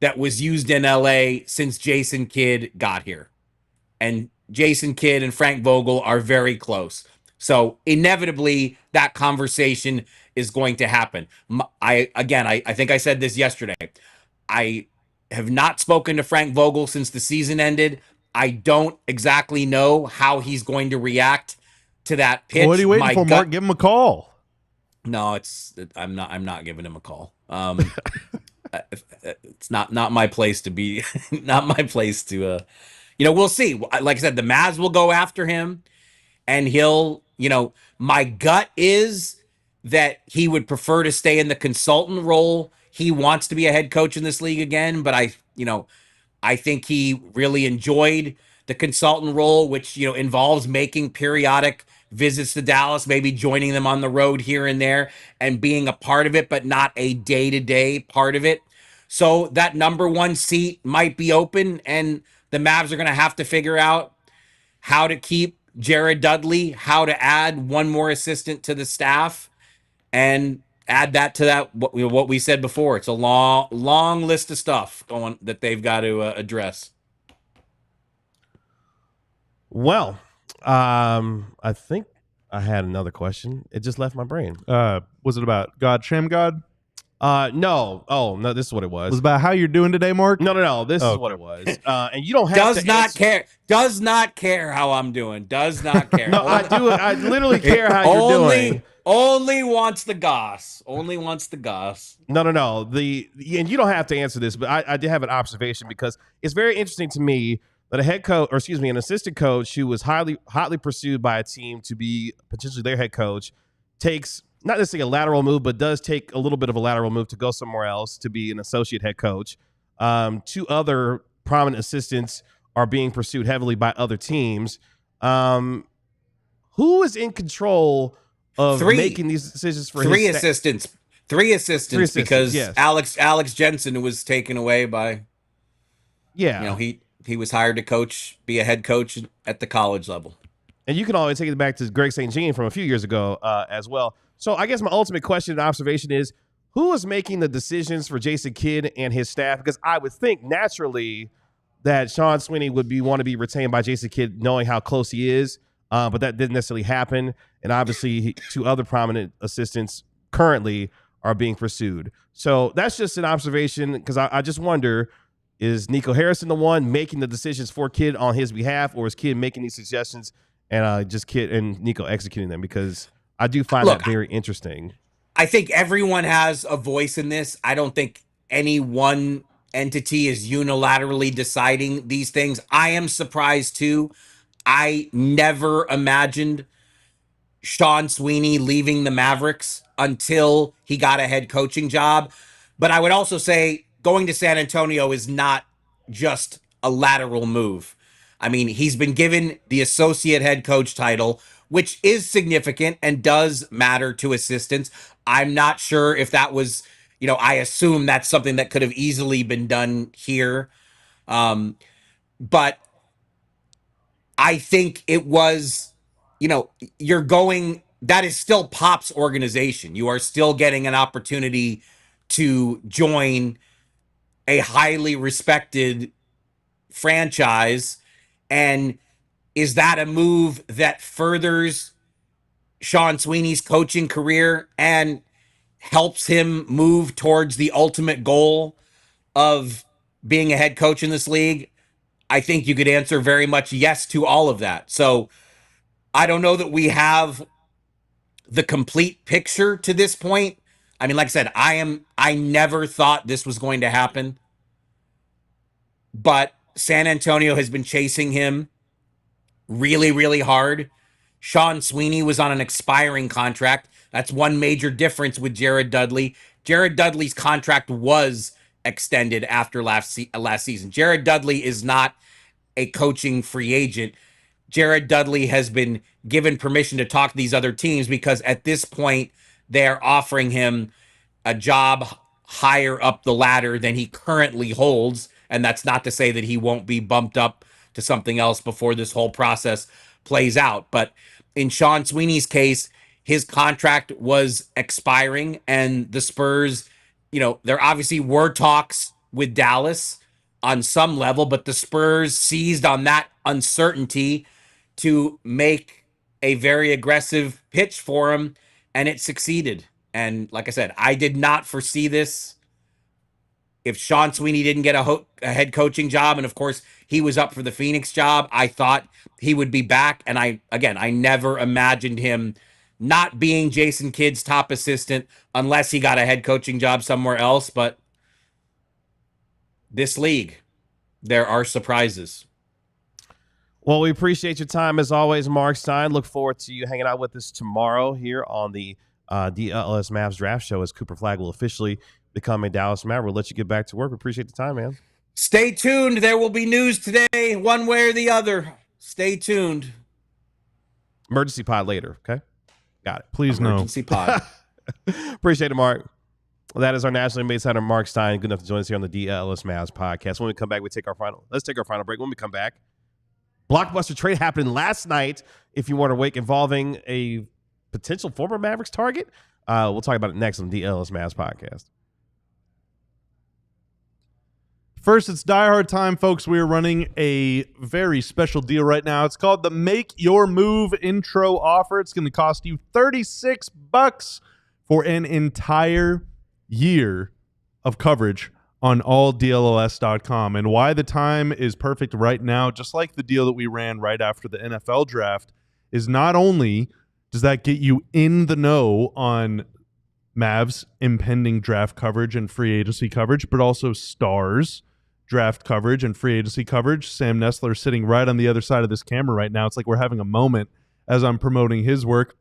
that was used in LA since Jason Kidd got here. And Jason Kidd and Frank Vogel are very close. So inevitably that conversation is going to happen. I think I said this yesterday. I have not spoken to Frank Vogel since the season ended. I don't exactly know how he's going to react to that pitch. What are you waiting for, Mark? Give him a call. No, I'm not giving him a call. It's not my place to be, not my place to, we'll see. Like I said, the Mavs will go after him and he'll, my gut is that he would prefer to stay in the consultant role. He wants to be a head coach in this league again, but I think he really enjoyed the consultant role, which, involves making periodic visits to Dallas, maybe joining them on the road here and there and being a part of it, but not a day-to-day part of it. So that number one seat might be open, and the Mavs are going to have to figure out how to keep Jared Dudley, how to add one more assistant to the staff, and add that to that what we said before. It's a long list of stuff that they've got to address. Well, I think I had another question. It just left my brain. Was it about God, Sham God? No. Oh, no, this is what it was. Was it about how you're doing today, Mark? No. This is what it was. And you don't have Does not care how I'm doing. Does not care. No, I do. I literally care how you're doing. Only wants the goss. Only wants the goss. No. And you don't have to answer this, but I did have an observation because it's very interesting to me that an assistant coach who was hotly pursued by a team to be potentially their head coach takes not necessarily a lateral move, but does take a little bit of a lateral move to go somewhere else to be an associate head coach. Two other prominent assistants are being pursued heavily by other teams. Who is in control of making these decisions for three assistants? Three assistants because yes. Alex Jensen was taken away by. Yeah, he was hired to be a head coach at the college level. And you can always take it back to Greg St. Jean from a few years ago as well. So I guess my ultimate question and observation is, who is making the decisions for Jason Kidd and his staff? Because I would think naturally that Sean Sweeney would want to be retained by Jason Kidd, knowing how close he is. But that didn't necessarily happen. And obviously, two other prominent assistants currently are being pursued. So that's just an observation, because I just wonder, is Nico Harrison the one making the decisions for Kid on his behalf, or is Kid making these suggestions and just Kid and Nico executing them? Because I do find that very interesting. I think everyone has a voice in this. I don't think any one entity is unilaterally deciding these things. I am surprised too. I never imagined Sean Sweeney leaving the Mavericks until he got a head coaching job. But I would also say going to San Antonio is not just a lateral move. I mean, he's been given the associate head coach title, which is significant and does matter to assistants. I'm not sure if that was, I assume that's something that could have easily been done here. But I think it was, that is still Pop's organization. You are still getting an opportunity to join a highly respected franchise. And is that a move that furthers Sean Sweeney's coaching career and helps him move towards the ultimate goal of being a head coach in this league? I think you could answer very much yes to all of that. So I don't know that we have the complete picture to this point. I mean, like I said, I never thought this was going to happen, but San Antonio has been chasing him really, really hard. Sean Sweeney was on an expiring contract. That's one major difference with Jared Dudley. Jared Dudley's contract was extended after last season. Jared Dudley is not a coaching free agent. Jared Dudley has been given permission to talk to these other teams because at this point, they're offering him a job higher up the ladder than he currently holds. And that's not to say that he won't be bumped up to something else before this whole process plays out. But in Sean Sweeney's case, his contract was expiring, and the Spurs, there obviously were talks with Dallas on some level, but the Spurs seized on that uncertainty to make a very aggressive pitch for him, and it succeeded. And like I said, I did not foresee this. If Sean Sweeney didn't get a head coaching job, and of course he was up for the Phoenix job, I thought he would be back. And I never imagined him not being Jason Kidd's top assistant unless he got a head coaching job somewhere else. But this league, there are surprises. Well, we appreciate your time as always, Marc Stein. Look forward to you hanging out with us tomorrow here on the DLLS Mavs Draft Show as Cooper Flagg will officially become a Dallas Maverick. We'll let you get back to work. We appreciate the time, man. Stay tuned. There will be news today, one way or the other. Stay tuned. Emergency pod later, okay? Got it. Please Emergency pod. Appreciate it, Mark. Well, that is our national NBA center, Marc Stein. Good enough to join us here on the DLLS Mavs podcast. When we come back, let's take our final break. When we come back, blockbuster trade happened last night, if you weren't awake, involving a potential former Mavericks target. We'll talk about it next on the DLLS Mavs podcast. First, it's Die Hard time, folks. We are running a very special deal right now. It's called the Make Your Move intro offer. It's going to cost you $36 for an entire year of coverage on alldlls.com. And why the time is perfect right now, just like the deal that we ran right after the NFL draft, is not only does that get you in the know on Mavs impending draft coverage and free agency coverage, but also Stars draft coverage and free agency coverage. Sam Nestler sitting right on the other side of this camera right now. It's like we're having a moment as I'm promoting his work.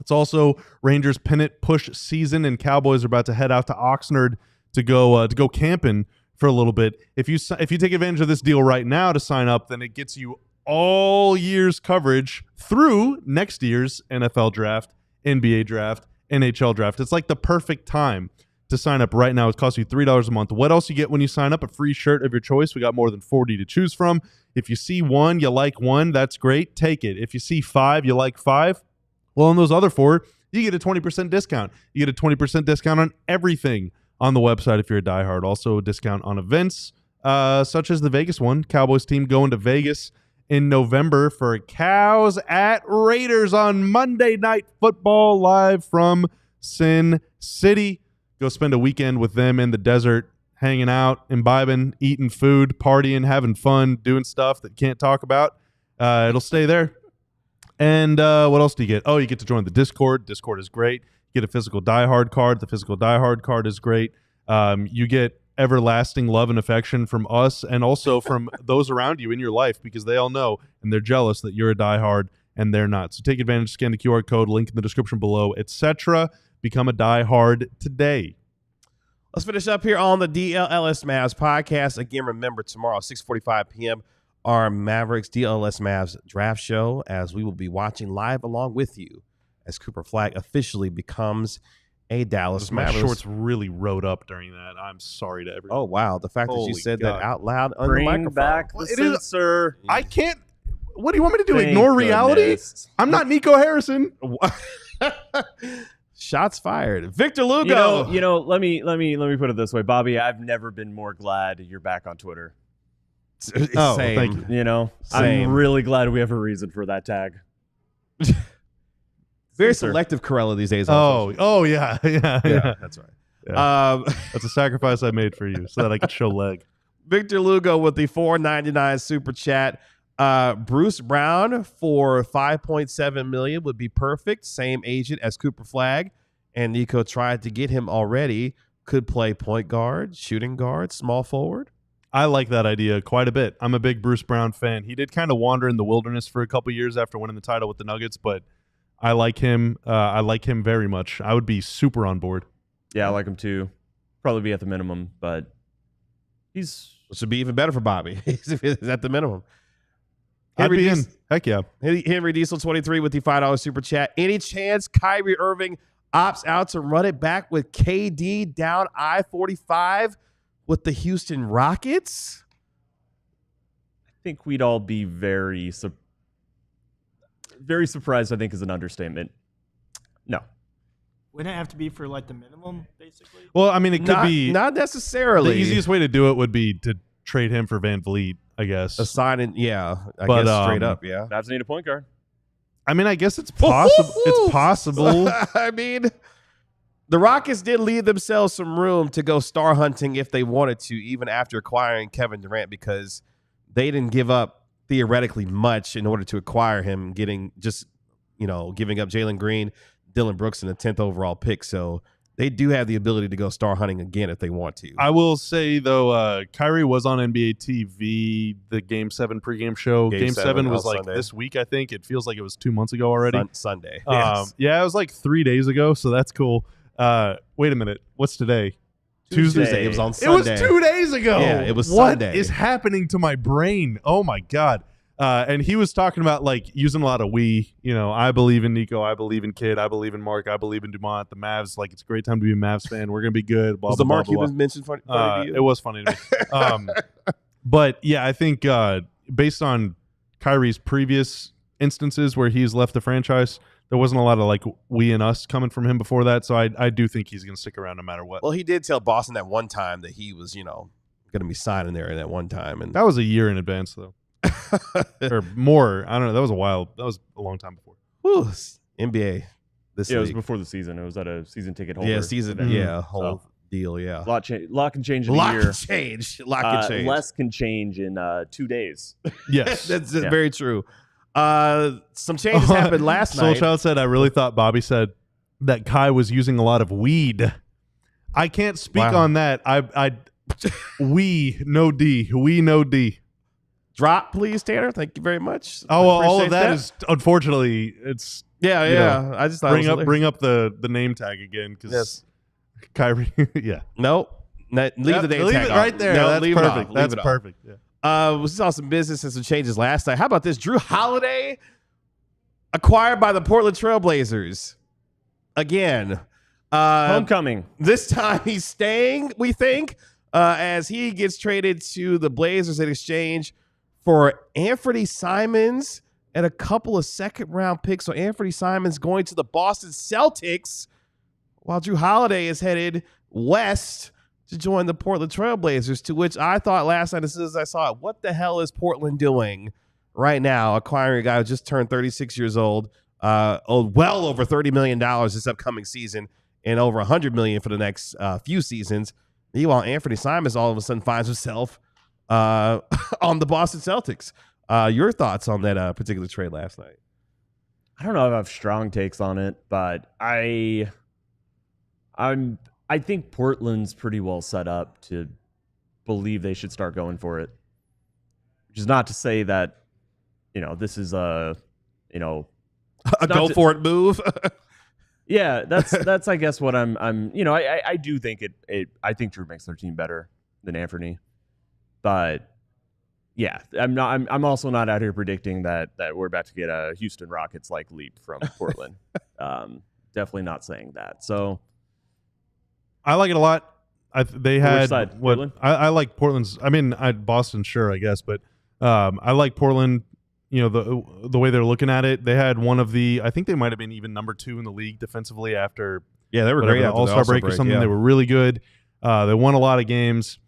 It's also Rangers pennant push season, and Cowboys are about to head out to Oxnard to go camping for a little bit. If you take advantage of this deal right now to sign up, then it gets you all year's coverage through next year's NFL draft, NBA draft, NHL draft. It's like the perfect time to sign up right now. It costs you $3 a month. What else you get when you sign up? A free shirt of your choice. We got more than 40 to choose from. If you see one, you like one, that's great. Take it. If you see 5, you like 5. Well, on those other 4, you get a 20% discount. You get a 20% discount on everything on the website if you're a diehard. Also a discount on events such as the Vegas one. Cowboys team going to Vegas in November for Cows at Raiders on Monday Night Football live from Sin City. Go spend a weekend with them in the desert, hanging out, imbibing, eating food, partying, having fun, doing stuff that you can't talk about. It'll stay there. And what else do you get? Oh, you get to join the Discord. Discord is great. You get a physical Die Hard card. The physical Die Hard card is great. You get everlasting love and affection from us and also from those around you in your life because they all know and they're jealous that you're a Die Hard and they're not. So take advantage, scan the QR code, link in the description below, etc. Become a Die Hard today. Let's finish up here on the DLLS Mavs podcast. Again, remember, tomorrow, 6:45 p.m., our Mavericks DLLS Mavs draft show, as we will be watching live along with you as Cooper Flagg officially becomes a Dallas My Mavericks. shorts really rode up during that. I'm sorry to everyone. Oh, wow. The fact that you Holy said God. that out loud on the Bring microphone. back the It is- censor. I can't. What do you want me to do? Thank Ignore reality? goodness. I'm not Nico Harrison. Shots fired. Victor Lugo. You know. Let me put it this way, Bobby. I've never been more glad you're back on Twitter. Oh, Same. thank you. You know, Same. I'm really glad we have a reason for that tag. Very Censor. selective Corella these days. on social Oh, yeah. yeah, that's right. Yeah. That's a sacrifice I made for you so that I could show leg. Victor Lugo with the $4.99 super chat. Bruce Brown for $5.7 million would be perfect. Same agent as Cooper Flagg, and Nico tried to get him already. Could play point guard, shooting guard, small forward. I like that idea quite a bit. I'm a big Bruce Brown fan. He did kind of wander in the wilderness for a couple years after winning the title with the Nuggets, but I like him. I like him very much. I would be super on board. Yeah, I like him too. Probably be at the minimum, but he's Which would be even better for Bobby. He's at the minimum. I'd be in. Diesel- Heck yeah. Henry Diesel 23 with the $5 super chat. Any chance Kyrie Irving opts out to run it back with KD down I-45 with the Houston Rockets? I think we'd all be very surprised, I think is an understatement. No. Wouldn't it have to be for like the minimum, basically? Well, I mean, it could be. Not necessarily. The easiest way to do it would be to trade him for Van Vliet, I guess. A sign in, yeah. I But, guess straight up, yeah. Mavs need a point guard. I mean, I guess it's possible. It's possible. I mean, the Rockets did leave themselves some room to go star hunting if they wanted to, even after acquiring Kevin Durant, because they didn't give up theoretically much in order to acquire him, giving up Jalen Green, Dylan Brooks, and a 10th overall pick. So they do have the ability to go star hunting again if they want to. I will say, though, Kyrie was on NBA TV, the Game 7 pregame show. Game 7 was on like Sunday. this week, I think. It feels like it was 2 months ago already. Sunday. Yes. Yeah, it was like 3 days ago, so that's cool. Wait a minute. What's today? Tuesday. It was on It Sunday. was 2 days ago. Yeah, it was What Sunday. is happening to my brain? Oh, my God. And he was talking about like using a lot of we. You know, I believe in Nico. I believe in Kid. I believe in Mark. I believe in Dumont. The Mavs. Like, it's a great time to be a Mavs fan. We're going to be good. Blah, Was blah, the Mark blah, blah, Cuban mention funny to you? It was funny to me. But yeah, I think based on Kyrie's previous instances where he's left the franchise, there wasn't a lot of like we and us coming from him before that. So I do think he's going to stick around no matter what. Well, he did tell Boston that one time that he was, going to be signing there at one time. And That was a year in advance, though, or more. I don't know. That was a while. That was a long time before. Whew, NBA this Yeah, it was week. before the season. It was at a season ticket holder. Yeah, season. event. Yeah, whole So, deal. Yeah, lot can change in a Lot year. can change. Lot can change. Less can change in 2 days. Yes. That's Yeah. very true. Some changes happened last Soul night. Child said, I really thought Bobby said that Kai was using a lot of weed. I can't speak Wow. on that. We no D. Drop, please, Tanner. Thank you very much. Oh, well, all Appreciate of that is unfortunately it's yeah, you yeah. I just thought it was bring up the name tag again because Yes. Kyrie. Yeah, Nope. Leave Yep, the name leave tag it off. right there. No, That's leave it off. perfect. Leave That's it off. perfect. Yeah. We saw some business and some changes last night. How about this? Jrue Holiday acquired by the Portland Trailblazers again. Homecoming. This time he's staying, we think, as he gets traded to the Blazers in exchange for Anthony Simons and a couple of second-round picks. So Anthony Simons going to the Boston Celtics, while Jrue Holiday is headed west to join the Portland Trailblazers, to which I thought last night as soon as I saw it, what the hell is Portland doing right now, acquiring a guy who just turned 36 years old, owed well over $30 million this upcoming season, and over $100 million for the next few seasons. Meanwhile, Anthony Simons all of a sudden finds himself on the Boston Celtics. Your thoughts on that particular trade last night? I don't know if I have strong takes on it, but I think Portland's pretty well set up to believe they should start going for it. Which is not to say that, this is a go for it move. Yeah, that's I guess what I'm I do think I think Jrue makes their team better than Anthony. But yeah, I'm also not out here predicting that we're about to get a Houston Rockets like leap from Portland. Definitely not saying that. So I like it a lot. They had which side? Portland? I like Portland's. I mean, Boston, sure, I guess, but I like Portland. The way they're looking at it, they had one of the. I think they might have been even number 2 in the league defensively after. Yeah, they were great after All-Star break or something. Yeah. They were really good. They won a lot of games.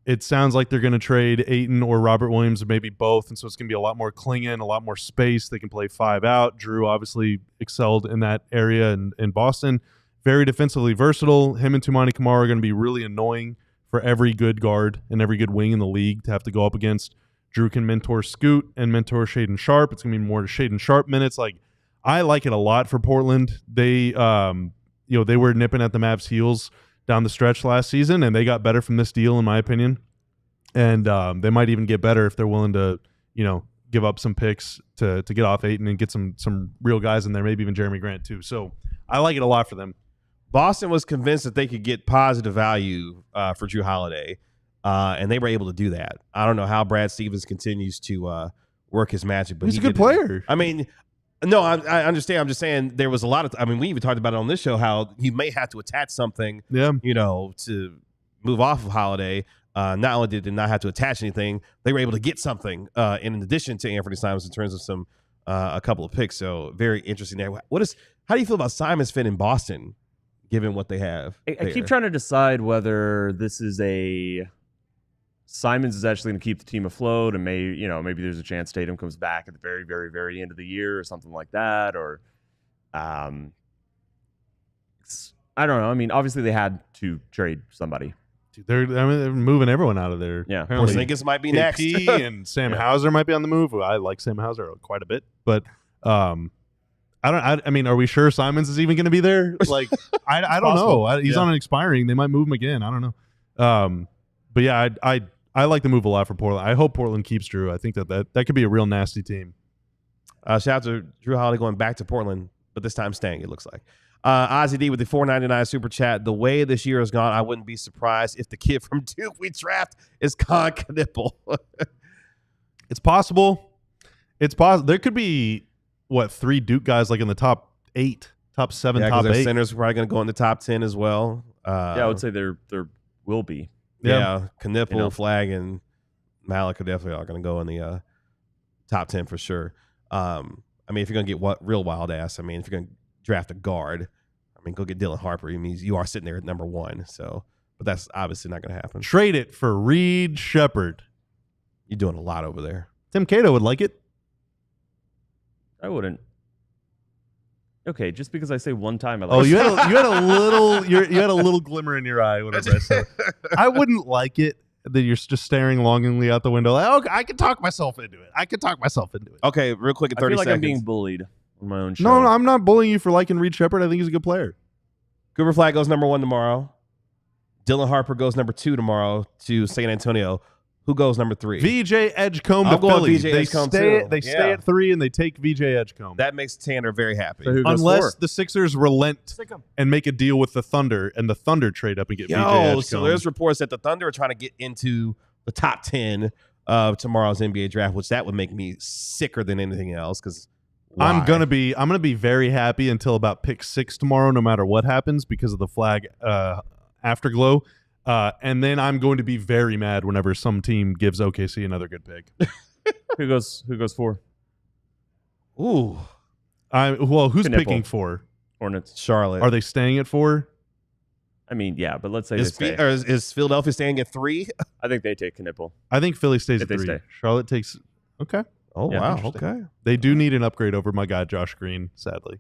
It sounds like they're going to trade Ayton or Robert Williams, or maybe both, and so it's going to be a lot more clinging, a lot more space. They can play 5 out. Jrue obviously excelled in that area in Boston. Very defensively versatile. Him and Toumani Camara are going to be really annoying for every good guard and every good wing in the league to have to go up against. Jrue can mentor Scoot and mentor Shaedon Sharpe. It's going to be more Shaedon Sharpe minutes. I like it a lot for Portland. They, they were nipping at the Mavs' heels down the stretch last season, and they got better from this deal, in my opinion. And they might even get better if they're willing to, give up some picks to get off Ayton and get some real guys in there, maybe even Jeremy Grant too. So I like it a lot for them. Boston was convinced that they could get positive value for Jrue Holiday, and they were able to do that. I don't know how Brad Stevens continues to work his magic, but he's a good player. I mean, no, I understand. I'm just saying there was a lot of. We even talked about it on this show how he may have to attach something, to move off of Holiday. Not only did they not have to attach anything, they were able to get something in addition to Anthony Simons in terms of a couple of picks. So very interesting there. How do you feel about Simons fit in Boston? Given what they have, I keep trying to decide whether this is Simons is actually going to keep the team afloat, and maybe there's a chance Tatum comes back at the very, very, very end of the year or something like that, or I don't know. I mean, obviously they had to trade somebody. They're moving everyone out of there. Yeah, Porzingis might be next, and Sam Hauser might be on the move. I like Sam Hauser quite a bit, but I mean, are we sure Simons is even going to be there? I don't know. He's on an expiring. They might move him again. I don't know. But yeah, I like the move a lot for Portland. I hope Portland keeps Jrue. I think that could be a real nasty team. Shout out to Jrue Holiday going back to Portland, but this time staying, it looks like. Ozzy D with the $4.99 super chat. The way this year has gone, I wouldn't be surprised if the kid from Duke we draft is Con Knipple. It's possible. It's possible. There could be 3 Duke guys in the top 8, top 7, top 8. Centers are probably going to go in the top 10 as well. I would say there will be. Yeah, Knipple, Flagg, and Malik are definitely all going to go in the top 10 for sure. I mean, if you're going to get real wild ass, if you're going to draft a guard, go get Dylan Harper. It means you are sitting there at number 1. So, but that's obviously not going to happen. Trade it for Reed Shepherd. You're doing a lot over there. Tim Cato would like it. I wouldn't. Okay, just because I say one time, I like. Oh, you had a little, you had a little glimmer in your eye. Whatever I said, I wouldn't like it that you're just staring longingly out the window. Okay, I can talk myself into it. Okay, real quick in 30 I feel like seconds. I'm being bullied on my own show. No, I'm not bullying you for liking Reed Shepherd. I think he's a good player. Cooper Flagg goes number 1 tomorrow. Dylan Harper goes number 2 tomorrow to San Antonio. Who goes number 3? VJ Edgecombe I'm to going Philly. VJ They Edgecombe stay. too. They stay at 3 and they take VJ Edgecombe. That makes Tanner very happy. So who goes Unless 4? the Sixers relent and make a deal with the Thunder, and the Thunder trade up and get VJ Edgecombe. So there's reports that the Thunder are trying to get into the top 10 of tomorrow's NBA draft, which that would make me sicker than anything else. Because I'm gonna be very happy until about pick 6 tomorrow, no matter what happens, because of the Flagg afterglow. And then I'm going to be very mad whenever some team gives OKC another good pick. Who goes 4? Ooh. Who's Knipple. picking 4? Hornets. Charlotte. Are they staying at 4? I mean, yeah, but let's say Is, they stay. is Philadelphia staying at 3? I think they take Knipple. I think Philly stays If at they 3. stay. Charlotte takes. Okay. Oh, Yeah, wow. interesting. Okay. They do need an upgrade over my guy Josh Green, sadly.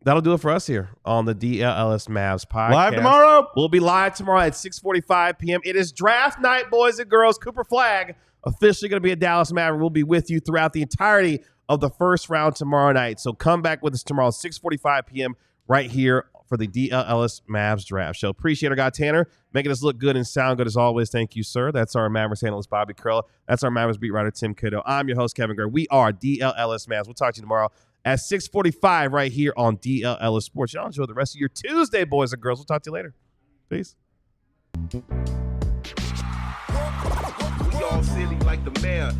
that'll do it for us here on the DLLS Mavs podcast. Live tomorrow. We'll be live tomorrow at 6:45 p.m. It is draft night, boys and girls. Cooper Flagg officially going to be a Dallas Maverick. We'll be with you throughout the entirety of the first round tomorrow night. So come back with us tomorrow, 6:45 p.m. right here for the DLLS Mavs draft show. Appreciate our guy Tanner making us look good and sound good as always. Thank you, sir. That's our Mavericks analyst Bobby Curl. That's our Mavericks beat writer Tim Kiddo. I'm your host Kevin Gray. We are DLLS Mavs. We'll talk to you tomorrow at 6:45 right here on DLLS Sports. Y'all enjoy the rest of your Tuesday, boys and girls. We'll talk to you later. Peace. We all silly like the mayor.